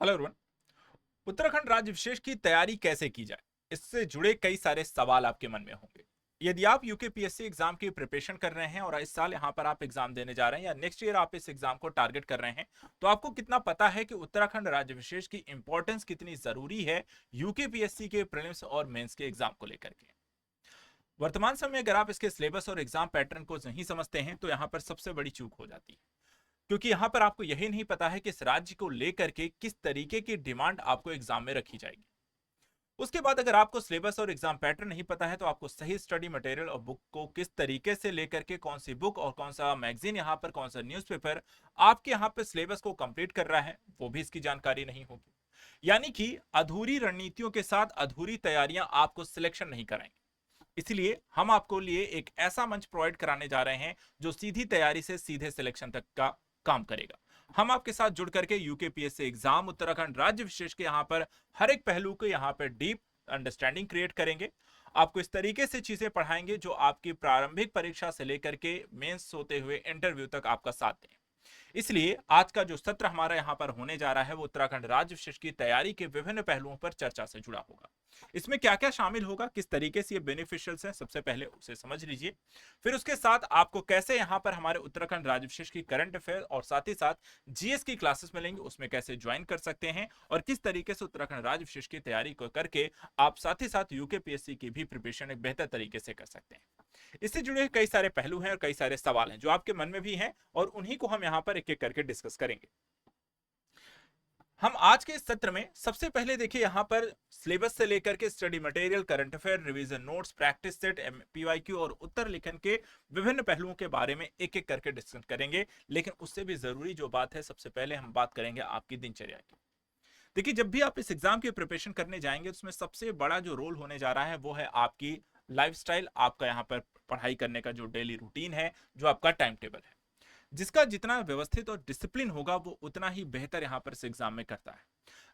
Hello everyone. Uttarakhand राज्य विशेष की तैयारी कैसे की जाए, इससे जुड़े कई सारे सवाल आपके मन में होंगे। यदि आप यूकेपीएससी एग्जाम की प्रिपरेशन कर रहे हैं और इस साल यहां पर आप एग्जाम देने जा रहे हैं या नेक्स्ट ईयर आप इस एग्जाम को टारगेट कर रहे हैं, तो आपको कितना पता है कि उत्तराखंड राज्य विशेष की इंपॉर्टेंस कितनी जरूरी है यूकेपीएससी के प्रीलिम्स और मेंस के एग्जाम को लेकर के। वर्तमान समय अगर आप इसके सिलेबस और एग्जाम पैटर्न को नहीं समझते हैं तो यहां पर सबसे बड़ी चूक हो जाती है, क्योंकि यहां पर आपको यही नहीं पता है कि इस राज्य को लेकर के किस तरीके की डिमांड आपको एग्जाम में रखी जाएगी। उसके बाद अगर आपको सिलेबस और एग्जाम पैटर्न नहीं पता है तो आपको सही स्टडी मटेरियल और बुक को किस तरीके से लेकर के कौन सी बुक और कौन सा मैगजीन यहाँ पर कौन सा न्यूज़पेपर आपके यहाँ पे सिलेबस को कंप्लीट कर रहा है वो भी इसकी जानकारी नहीं होगी। यानी कि अधूरी रणनीतियों के साथ अधूरी तैयारियां आपको सिलेक्शन नहीं कराएंगे। इसलिए हम आपको लिए एक ऐसा मंच प्रोवाइड कराने जा रहे हैं जो सीधी तैयारी से सीधे सिलेक्शन तक का काम करेगा। हम आपके साथ जुड़ करके यूकेपीएससी एग्जाम उत्तराखंड राज्य विशेष के यहाँ पर हर एक पहलू को यहाँ पर डीप अंडरस्टैंडिंग क्रिएट करेंगे। आपको इस तरीके से चीजें पढ़ाएंगे जो आपकी प्रारंभिक परीक्षा से लेकर के मेंस होते हुए इंटरव्यू तक आपका साथ दें। इसलिए आज का जो सत्र हमारा यहाँ पर होने जा रहा है वो उत्तराखंड राज्य विशेष की तैयारी के विभिन्न पहलुओं पर चर्चा से जुड़ा होगा। इसमें क्या क्या शामिल होगा, किस तरीके से ये बेनिफिशियल्स हैं, सबसे पहले उसे समझ लीजिए। फिर उसके साथ आपको कैसे यहाँ पर हमारे उत्तराखंड राज्य विशेष की करंट अफेयर और साथ ही साथ जीएस की क्लासेस मिलेंगी, उसमें कैसे ज्वाइन कर सकते हैं और किस तरीके से उत्तराखंड राज्य विशेष की तैयारी को करके आप साथ ही साथ यूकेपीएससी की भी प्रिपरेशन एक बेहतर तरीके से कर सकते हैं। इससे जुड़े कई सारे पहलू हैं और कई सारे सवाल हैं जो आपके मन में भी हैं और उन्हीं को हम यहाँ पर एक एक करके डिस्कस करेंगे। हम आज के इस सत्र में सबसे पहले देखिए यहाँ पर सिलेबस से लेकर के study material, current affair, revision notes, practice set, PYQ और उत्तर लेखन के विभिन्न पहलुओं के बारे में एक एक करके डिस्कस करेंगे। लेकिन उससे भी जरूरी जो बात है, सबसे पहले हम बात करेंगे आपकी दिनचर्या की। देखिए, जब भी आप इस एग्जाम की प्रिपरेशन करने जाएंगे तो उसमें सबसे बड़ा जो रोल होने जा रहा है वो है आपकी लाइफस्टाइल, आपका यहाँ पर पढ़ाई करने का जो डेली रूटीन है, जो आपका टाइम टेबल है। जिसका जितना व्यवस्थित और डिसिप्लिन होगा वो उतना ही बेहतर यहाँ पर इस एग्जाम में करता है।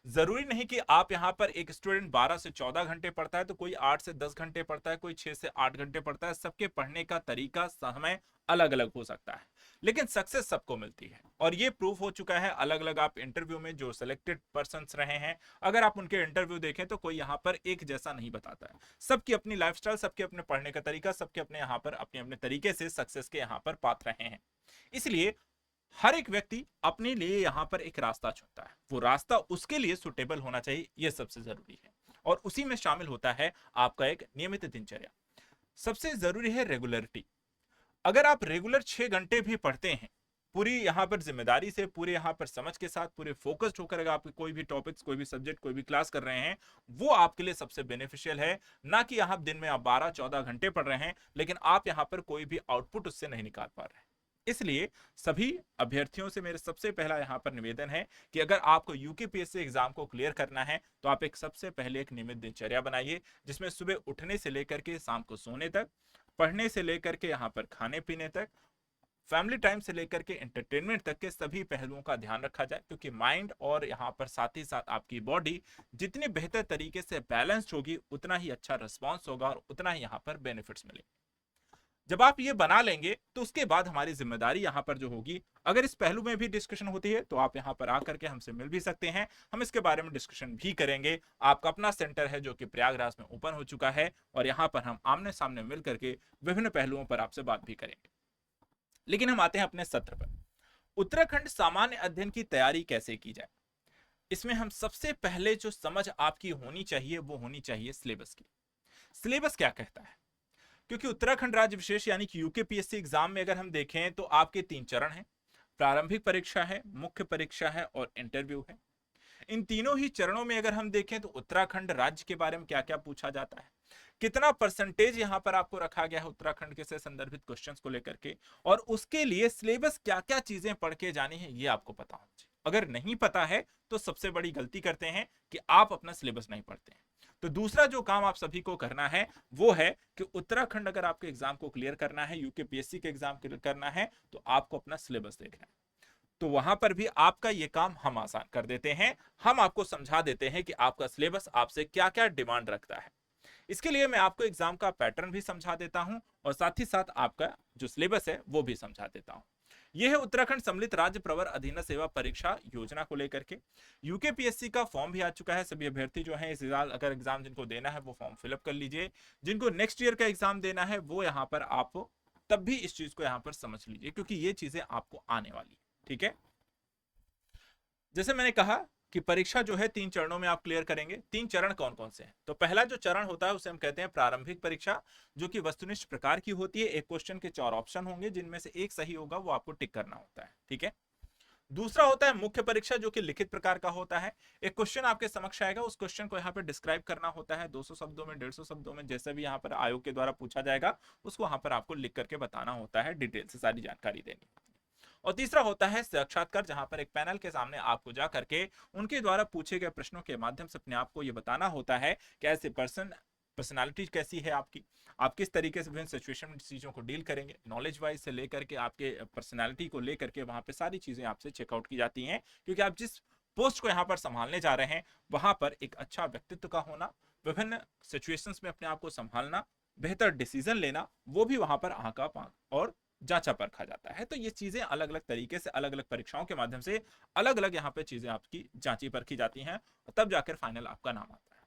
जरूरी नहीं कि आप यहाँ पर एक स्टूडेंट 12 से 14 घंटे पढ़ता है तो कोई 8 से 10 घंटे पढ़ता है, कोई 6 से 8 घंटे पढ़ता है। सबके पढ़ने का तरीका, समय अलग अलग हो सकता है, लेकिन सक्सेस सबको मिलती है और ये प्रूफ हो चुका है अलग अलग आप इंटरव्यू में जो सिलेक्टेड पर्सन रहे हैं। अगर आप उनके इंटरव्यू देखें तो कोई यहाँ पर एक जैसा नहीं बताता है। सबकी अपनी लाइफस्टाइल, सबके अपने पढ़ने का तरीका, सबके अपने यहाँ पर अपने अपने तरीके से सक्सेस के यहाँ पर पात्र रहे हैं। इसलिए हर एक व्यक्ति अपने लिए यहां पर एक रास्ता चुनता है, वो रास्ता उसके लिए सुटेबल होना चाहिए, यह सबसे जरूरी है। और उसी में शामिल होता है आपका एक नियमित दिनचर्या। सबसे जरूरी है रेगुलरिटी। अगर आप रेगुलर 6 घंटे भी पढ़ते हैं, पूरी यहां पर जिम्मेदारी से, पूरे यहां पर समझ के साथ, पूरे फोकस्ड होकर अगर आप कोई भी टॉपिक्स, कोई भी सब्जेक्ट, कोई भी क्लास कर रहे हैं, वो आपके लिए सबसे बेनिफिशियल है। ना कि यहां दिन में आप 12-14 घंटे पढ़ रहे हैं लेकिन आप यहां पर कोई भी आउटपुट उससे नहीं निकाल पा रहे हैं। इसलिए सभी अभ्यर्थियों से मेरे सबसे पहला यहां पर निवेदन है कि अगर आपको यूकेपीएससी एग्जाम को क्लियर करना है तो आप एक सबसे पहले एक नियमित दिनचर्या बनाइए, जिसमें सुबह उठने से लेकर के शाम को सोने तक, पढ़ने से लेकर के यहाँ पर खाने पीने तक, फैमिली टाइम से लेकर के एंटरटेनमेंट तक के सभी पहलुओं का ध्यान रखा जाए। क्योंकि माइंड और यहाँ पर साथ ही साथ आपकी बॉडी जितनी बेहतर तरीके से बैलेंस्ड होगी उतना ही अच्छा रिस्पॉन्स होगा और उतना ही यहाँ पर बेनिफिट्स मिलेंगे। जब आप ये बना लेंगे तो उसके बाद हमारी जिम्मेदारी यहाँ पर जो होगी, अगर इस पहलू में भी डिस्कशन होती है तो आप यहाँ पर आकर के हमसे मिल भी सकते हैं, हम इसके बारे में डिस्कशन भी करेंगे। आपका अपना सेंटर है जो कि प्रयागराज में ओपन हो चुका है और यहाँ पर हम आमने सामने मिल करके विभिन्न पहलुओं पर आपसे बात भी करेंगे। लेकिन हम आते हैं अपने सत्र पर। उत्तराखंड सामान्य अध्ययन की तैयारी कैसे की जाए, इसमें हम सबसे पहले जो समझ आपकी होनी चाहिए वो होनी चाहिए सिलेबस की। सिलेबस क्या कहता है, क्योंकि उत्तराखंड राज्य विशेष यानी कि यूकेपीएससी एग्जाम में अगर हम देखें तो आपके 3 चरण हैं। प्रारंभिक परीक्षा है, मुख्य परीक्षा है और इंटरव्यू है। इन तीनों ही चरणों में अगर हम देखें तो उत्तराखंड राज्य के बारे में क्या क्या पूछा जाता है, कितना परसेंटेज यहां पर आपको रखा गया है उत्तराखंड के से संदर्भित क्वेश्चंस को लेकर के, और उसके लिए सिलेबस क्या क्या चीजें पढ़ के जानी है ये आपको पता होना चाहिए। अगर नहीं पता है तो सबसे बड़ी गलती करते हैं कि आप अपना सिलेबस नहीं पढ़ते हैं। तो दूसरा जो काम आप सभी को करना है वो है कि उत्तराखंड अगर आपके एग्जाम को क्लियर करना है, यूकेपीएससी के एग्जाम क्लियर करना है, तो आपको अपना सिलेबस देखना है। तो वहां पर भी आपका ये काम हम आसान कर देते हैं। हम आपको समझा देते हैं कि आपका सिलेबस आपसे क्या क्या डिमांड रखता है। इसके लिए मैं आपको एग्जाम का पैटर्न भी समझा देता हूं और साथ ही साथ आपका जो सिलेबस है वो भी समझा देता हूं। यह है उत्तराखंड सम्मिलित राज्य प्रवर अधीनस्थ सेवा परीक्षा योजना को लेकर के। यूकेपीएससी का फॉर्म भी आ चुका है। सभी अभ्यर्थी जो है इस साल अगर एग्जाम जिनको देना है वो फॉर्म फिलअप कर लीजिए। जिनको नेक्स्ट ईयर का एग्जाम देना है वो यहाँ पर आप तब भी इस चीज को यहाँ पर समझ लीजिए, क्योंकि ये चीजें आपको आने वाली है। ठीक है, जैसे मैंने कहा कि परीक्षा जो है 3 चरणों में आप क्लियर करेंगे। 3 चरण कौन कौन से हैं? तो पहला जो चरण होता है उसे हम कहते हैं प्रारंभिक परीक्षा, जो कि वस्तुनिष्ठ प्रकार की होती है। एक क्वेश्चन के 4 ऑप्शन होंगे, जिनमें से एक सही होगा, वो आपको टिक करना होता है। ठीक है, दूसरा होता है मुख्य परीक्षा, जो कि लिखित प्रकार का होता है। एक क्वेश्चन आपके समक्ष आएगा, उस क्वेश्चन को यहाँ पे डिस्क्राइब करना होता है 200 शब्दों में, 150 शब्दों में, जैसे भी यहाँ पर आयोग के द्वारा पूछा जाएगा उसको यहाँ पर आपको लिख करके बताना होता है, डिटेल से सारी जानकारी देनी। और तीसरा होता है साक्षात्कार, जहां पर एक पैनल के सामने आपको जा करके उनके द्वारा पूछे गए प्रश्नों के माध्यम से अपने आप को ये बताना होता है कि ऐसे पर्सनालिटी कैसी है आपकी, आप किस तरीके से विभिन्न सिचुएशन में चीजों को डील करेंगे, नॉलेज वाइज से लेकर के आपके पर्सनालिटी को लेकर के वहां पे सारी चीजें आपसे चेकआउट की जाती हैं। क्योंकि आप जिस पोस्ट को यहाँ पर संभालने जा रहे हैं वहां पर एक अच्छा व्यक्तित्व का होना, विभिन्न सिचुएशंस में अपने आप को संभालना, बेहतर डिसीजन लेना, वो भी वहां पर आंका और जांचा परखा जाता है। तो ये चीजें अलग अलग तरीके से अलग अलग परीक्षाओं के माध्यम से अलग अलग यहाँ पे चीजें आपकी जांची परखी जाती हैं, और तब जाकर फाइनल आपका नाम आता है।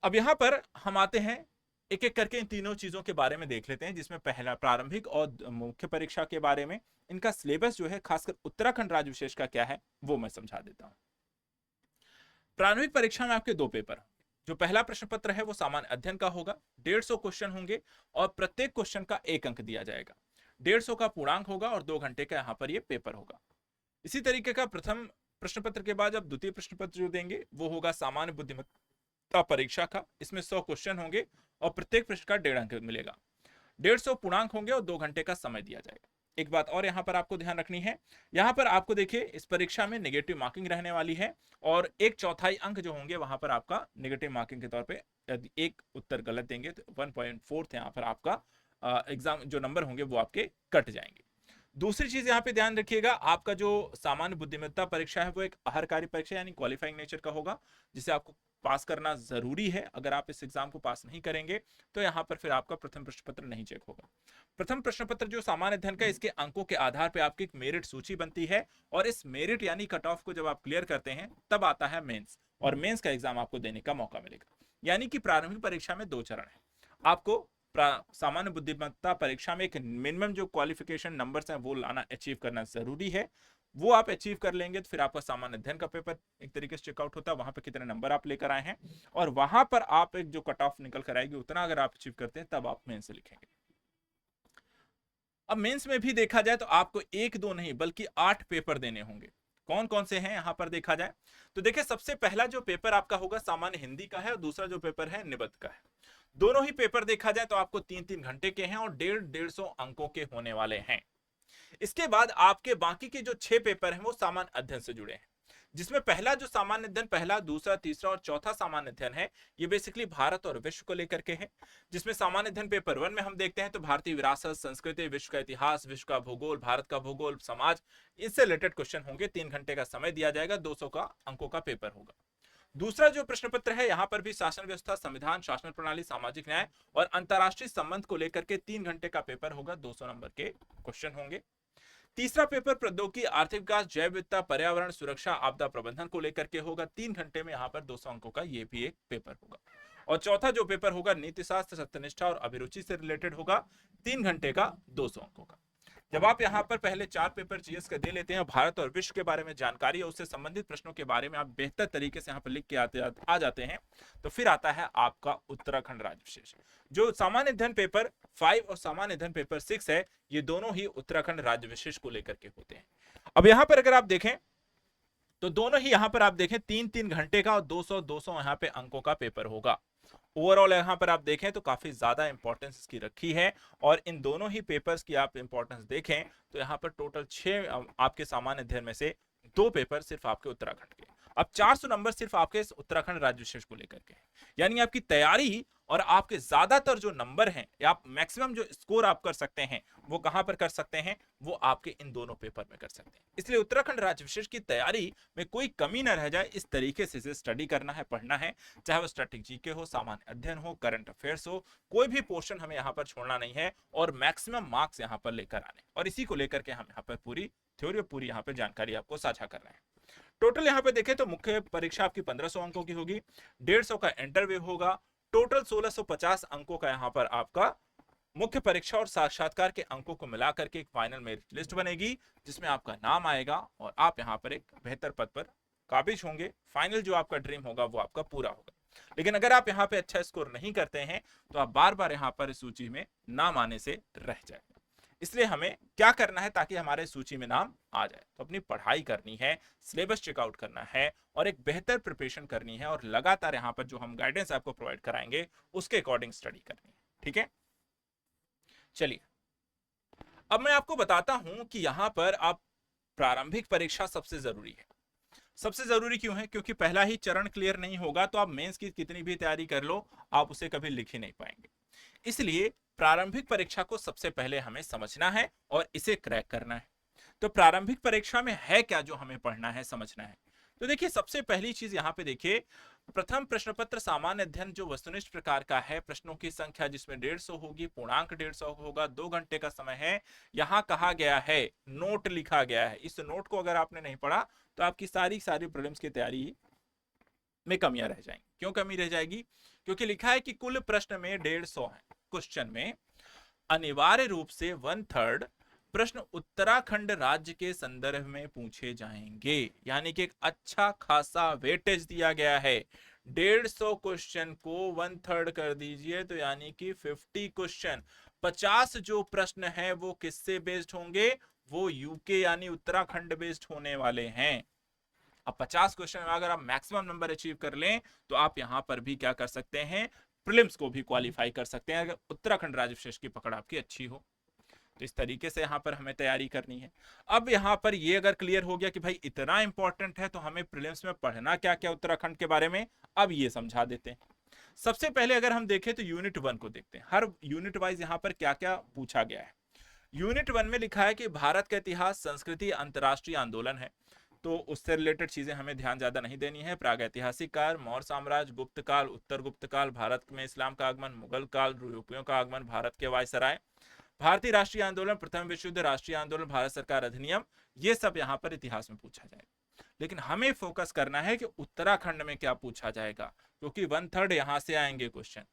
अब यहाँ पर हम आते हैं एक एक करके इन तीनों चीजों के बारे में देख लेते हैं, जिसमें पहला प्रारंभिक और मुख्य परीक्षा के बारे में इनका सिलेबस जो है खासकर उत्तराखंड राज्य विशेष का क्या है वो मैं समझा देता हूं। प्रारंभिक परीक्षा में आपके 2 पेपर, जो पहला प्रश्न पत्र है वो सामान्य अध्ययन का होगा, 150 क्वेश्चन होंगे और प्रत्येक क्वेश्चन का 1 अंक दिया जाएगा। 150 का पूर्णांक होगा और 2 घंटे का यहाँ पर ये पेपर होगा। इसी तरीके का प्रथम प्रश्न पत्र के बाद अब द्वितीय प्रश्न पत्र जो देंगे वो होगा सामान्य बुद्धिमत्ता परीक्षा का। इसमें 100 क्वेश्चन होंगे और प्रत्येक प्रश्न का 1.5 अंक मिलेगा। 150 पूर्णांक होंगे और 2 घंटे का समय दिया जाएगा। एक बात और यहाँ पर आपको ध्यान रखनी है, यहाँ पर आपको देखिए इस परीक्षा में नेगेटिव मार्किंग रहने वाली है और 1/4 अंक जो होंगे वहां पर आपका नेगेटिव मार्किंग के तौर पे, यदि एक उत्तर गलत देंगे तो 1.4 यहाँ पर आपका एग्जाम जो नंबर होंगे वो आपके कट जाएंगे। दूसरी चीज यहाँ पे ध्यान रखिएगा, आपका जो सामान्य बुद्धिमत्ता परीक्षा है वो एक अहरकारी परीक्षा यानी क्वालिफाइंग नेचर का होगा, जिसे आपको पास करना जरूरी है। अगर आप इस एग्जाम को पास नहीं करेंगे तो यहाँ पर फिर आपका प्रथम प्रश्न पत्र नहीं चेक होगा। प्रथम प्रश्न पत्र जो सामान्य अध्ययन का, इसके अंकों के आधार पर आपकी एक मेरिट सूची बनती है और इस मेरिट यानी कट ऑफ को जब आप क्लियर करते हैं तब आता है मेंस, और मेंस का एग्जाम आपको देने का मौका मिलेगा। यानी कि प्रारंभिक परीक्षा में 2 चरण है। आपको सामान्य बुद्धिमत्ता परीक्षा में एक मिनिमम जो क्वालिफिकेशन नंबर्स हैं वो लाना, अचीव करना जरूरी है। वो आप अचीव कर लेंगे तो फिर आपका सामान्य अध्ययन का पेपर एक तरीके से चेकआउट होता है, वहां पे कितने नंबर आप लेकर आए हैं और वहां पर आप एक जो कट ऑफ निकल कर आएगी उतना अगर आप अचीव करते हैं तब आप मेंस से लिखेंगे। अब मेंस में भी देखा जाए तो आपको 1-2 नहीं बल्कि 8 पेपर देने होंगे। कौन कौन से हैं यहाँ पर देखा जाए तो देखिए, सबसे पहला जो पेपर आपका होगा सामान्य हिंदी का है और दूसरा जो पेपर है निबंध का है। दोनों ही पेपर देखा जाए तो आपको 3-3 घंटे के हैं और 150 अंकों के होने वाले हैं। इसके बाद आपके बाकी के जो 6 पेपर हैं वो सामान्य अध्ययन से जुड़े हैं, जिसमें पहला जो सामान्य अध्ययन, पहला, दूसरा, तीसरा और चौथा सामान्य अध्ययन है, ये बेसिकली भारत और विश्व को लेकर के है। जिसमें सामान्य अध्ययन पेपर 1 में हम देखते हैं तो भारतीय विरासत, संस्कृति, विश्व का इतिहास, विश्व का भूगोल, भारत का भूगोल, समाज, इससे रिलेटेड क्वेश्चन होंगे। 3 घंटे का समय दिया जाएगा, 200 का अंकों का पेपर होगा। दूसरा जो प्रश्न पत्र है, यहाँ पर भी शासन व्यवस्था, संविधान, शासन प्रणाली, सामाजिक न्याय और अंतरराष्ट्रीय संबंध को लेकर के 3 घंटे का पेपर होगा, 200 नंबर के क्वेश्चन होंगे। तीसरा पेपर प्रौद्योगिकी, आर्थिक विकास, जैव विविधता, पर्यावरण, सुरक्षा, आपदा प्रबंधन को लेकर के होगा। 3 घंटे में यहाँ पर 200 अंकों का ये भी एक पेपर होगा। और चौथा जो पेपर होगा नीति शास्त्र, सत्यनिष्ठा और अभिरुचि से रिलेटेड होगा, 3 घंटे का, 200 अंकों का। जब आप यहाँ पर पहले 4 पेपर जीएस का दे लेते हैं, भारत और विश्व के बारे में जानकारी और उससे संबंधित प्रश्नों के बारे में आप बेहतर तरीके से यहाँ पर लिख के आ जाते हैं, तो फिर आता है आपका उत्तराखंड राज्य विशेष। जो सामान्य अध्ययन पेपर 5 और सामान्य अध्ययन पेपर 6 है, ये दोनों ही उत्तराखंड राज्य विशेष को लेकर के होते हैं। अब यहाँ पर अगर आप देखें तो दोनों ही यहाँ पर आप देखें 3-3 घंटे का और 200 यहाँ पे अंकों का पेपर होगा। ओवरऑल यहाँ पर आप देखें तो काफी ज्यादा इंपॉर्टेंस इसकी रखी है और इन दोनों ही पेपर्स की आप इंपॉर्टेंस देखें तो यहाँ पर टोटल 6 आपके सामान्य अध्ययन में से 2 पेपर सिर्फ आपके उत्तराखंड के। अब 400 नंबर सिर्फ आपके इस उत्तराखंड राज्य विशेष को लेकर के, यानी आपकी तैयारी और आपके ज्यादातर जो नंबर हैं या आप मैक्सिमम जो स्कोर आप कर सकते हैं वो कहां पर कर सकते हैं, वो आपके इन दोनों पेपर में कर सकते हैं। इसलिए उत्तराखंड राज्य विशेष की तैयारी में कोई कमी न रह जाए, इस तरीके से इसे स्टडी करना है, पढ़ना है, चाहे वो स्टैटिक जीके हो, सामान्य अध्ययन हो, करंट अफेयर्स हो, कोई भी पोर्शन हमें यहाँ पर छोड़ना नहीं है और मैक्सिमम मार्क्स यहाँ पर लेकर आने, और इसी को लेकर के हम यहाँ पर पूरी थ्योरी और पूरी यहाँ पर जानकारी आपको साझा कर रहे हैं। टोटल यहाँ पे देखें तो मुख्य परीक्षा आपकी 1500 अंकों की होगी, 150 का इंटरव्यू होगा, टोटल 1650 अंकों का यहाँ पर आपका मुख्य परीक्षा और साक्षात्कार के अंकों को मिलाकर के एक फाइनल मेरिट लिस्ट बनेगी, जिसमें आपका नाम आएगा और आप यहाँ पर एक बेहतर पद पर काबिज होंगे। फाइनल जो आपका ड्रीम होगा वो आपका पूरा होगा। लेकिन अगर आप यहाँ पे अच्छा स्कोर नहीं करते हैं तो आप बार बार यहाँ पर सूची में नाम आने से रह जाए। इसलिए हमें क्या करना है ताकि हमारे सूची में नाम आ जाए, तो अपनी पढ़ाई करनी है, सिलेबस चेकआउट करना है और एक बेहतर प्रिपरेशन करनी है, और लगातार यहाँ पर जो हम गाइडेंस आपको प्रोवाइड कराएंगे उसके अकॉर्डिंग स्टडी करनी है। ठीक है, चलिए अब मैं आपको बताता हूं कि यहां पर आप प्रारंभिक परीक्षा सबसे जरूरी है। सबसे जरूरी क्यों है? क्योंकि पहला ही चरण क्लियर नहीं होगा तो आप मेंस की कितनी भी तैयारी कर लो, आप उसे कभी लिख ही नहीं पाएंगे। इसलिए प्रारंभिक परीक्षा को सबसे पहले हमें समझना है और इसे क्रैक करना है। तो प्रारंभिक परीक्षा में है क्या जो हमें पढ़ना है, समझना है? तो देखिए, सबसे पहली चीज यहाँ पे देखिए, प्रथम प्रश्न पत्र सामान्य अध्ययन जो वस्तुनिष्ठ प्रकार का है, प्रश्नों की संख्या जिसमें 150 होगी, पूर्णांक 150 होगा, 2 घंटे का समय है। यहाँ कहा गया है, नोट लिखा गया है, इस नोट को अगर आपने नहीं पढ़ा तो आपकी सारी प्रीलिम्स की तैयारी में कमियां रह जाएंगी। क्यों कमी रह जाएगी? क्योंकि लिखा है कि कुल प्रश्न में 150 है, क्वेश्चन में अनिवार्य रूप से 1/3 प्रश्न उत्तराखंड राज्य के संदर्भ में पूछे जाएंगे, यानी कि एक अच्छा खासा वेटेज दिया गया है। 150 क्वेश्चन को 1/3 कर दीजिए तो यानी कि 50 क्वेश्चन, 50 जो प्रश्न है वो किससे बेस्ड होंगे? वो यूके यानी उत्तराखंड बेस्ड होने वाले हैं। अब 50 क्वेश्चन में अगर आप मैक्सिमम नंबर अचीव कर लें तो आप यहां पर भी क्या कर सकते हैं, प्रीलिम्स को भी क्वालिफाई कर सकते हैं, अगर उत्तराखंड राज्य विशेष की पकड़ आपकी अच्छी हो। तो इस तरीके से यहां पर हमें तैयारी करनी है। अब यहां पर ये अगर क्लियर हो गया कि भाई इतना इंपॉर्टेंट है तो हमें प्रीलिम्स में पढ़ना क्या क्या उत्तराखंड के बारे में, अब ये समझा देते हैं। सबसे पहले अगर हम देखें तो यूनिट 1 को देखते हैं, हर यूनिट वाइज यहां पर क्या क्या पूछा गया है। यूनिट 1 में लिखा है कि भारत का इतिहास, संस्कृति, अंतरराष्ट्रीय आंदोलन है, तो उससे रिलेटेड चीजें हमें ध्यान ज्यादा नहीं देनी है। प्रागैतिहासिक काल, मौर्य साम्राज्य, गुप्त काल, उत्तर गुप्त काल, भारत में इस्लाम का आगमन, मुगल काल, यूरोपियों का आगमन, भारत के वायसराय, भारतीय राष्ट्रीय आंदोलन, प्रथम विश्व युद्ध, राष्ट्रीय आंदोलन, भारत सरकार अधिनियम, ये सब यहाँ पर इतिहास में पूछा जाएगा। लेकिन हमें फोकस करना है कि उत्तराखंड में क्या पूछा जाएगा, क्योंकि 1/3 यहां से आएंगे क्वेश्चन।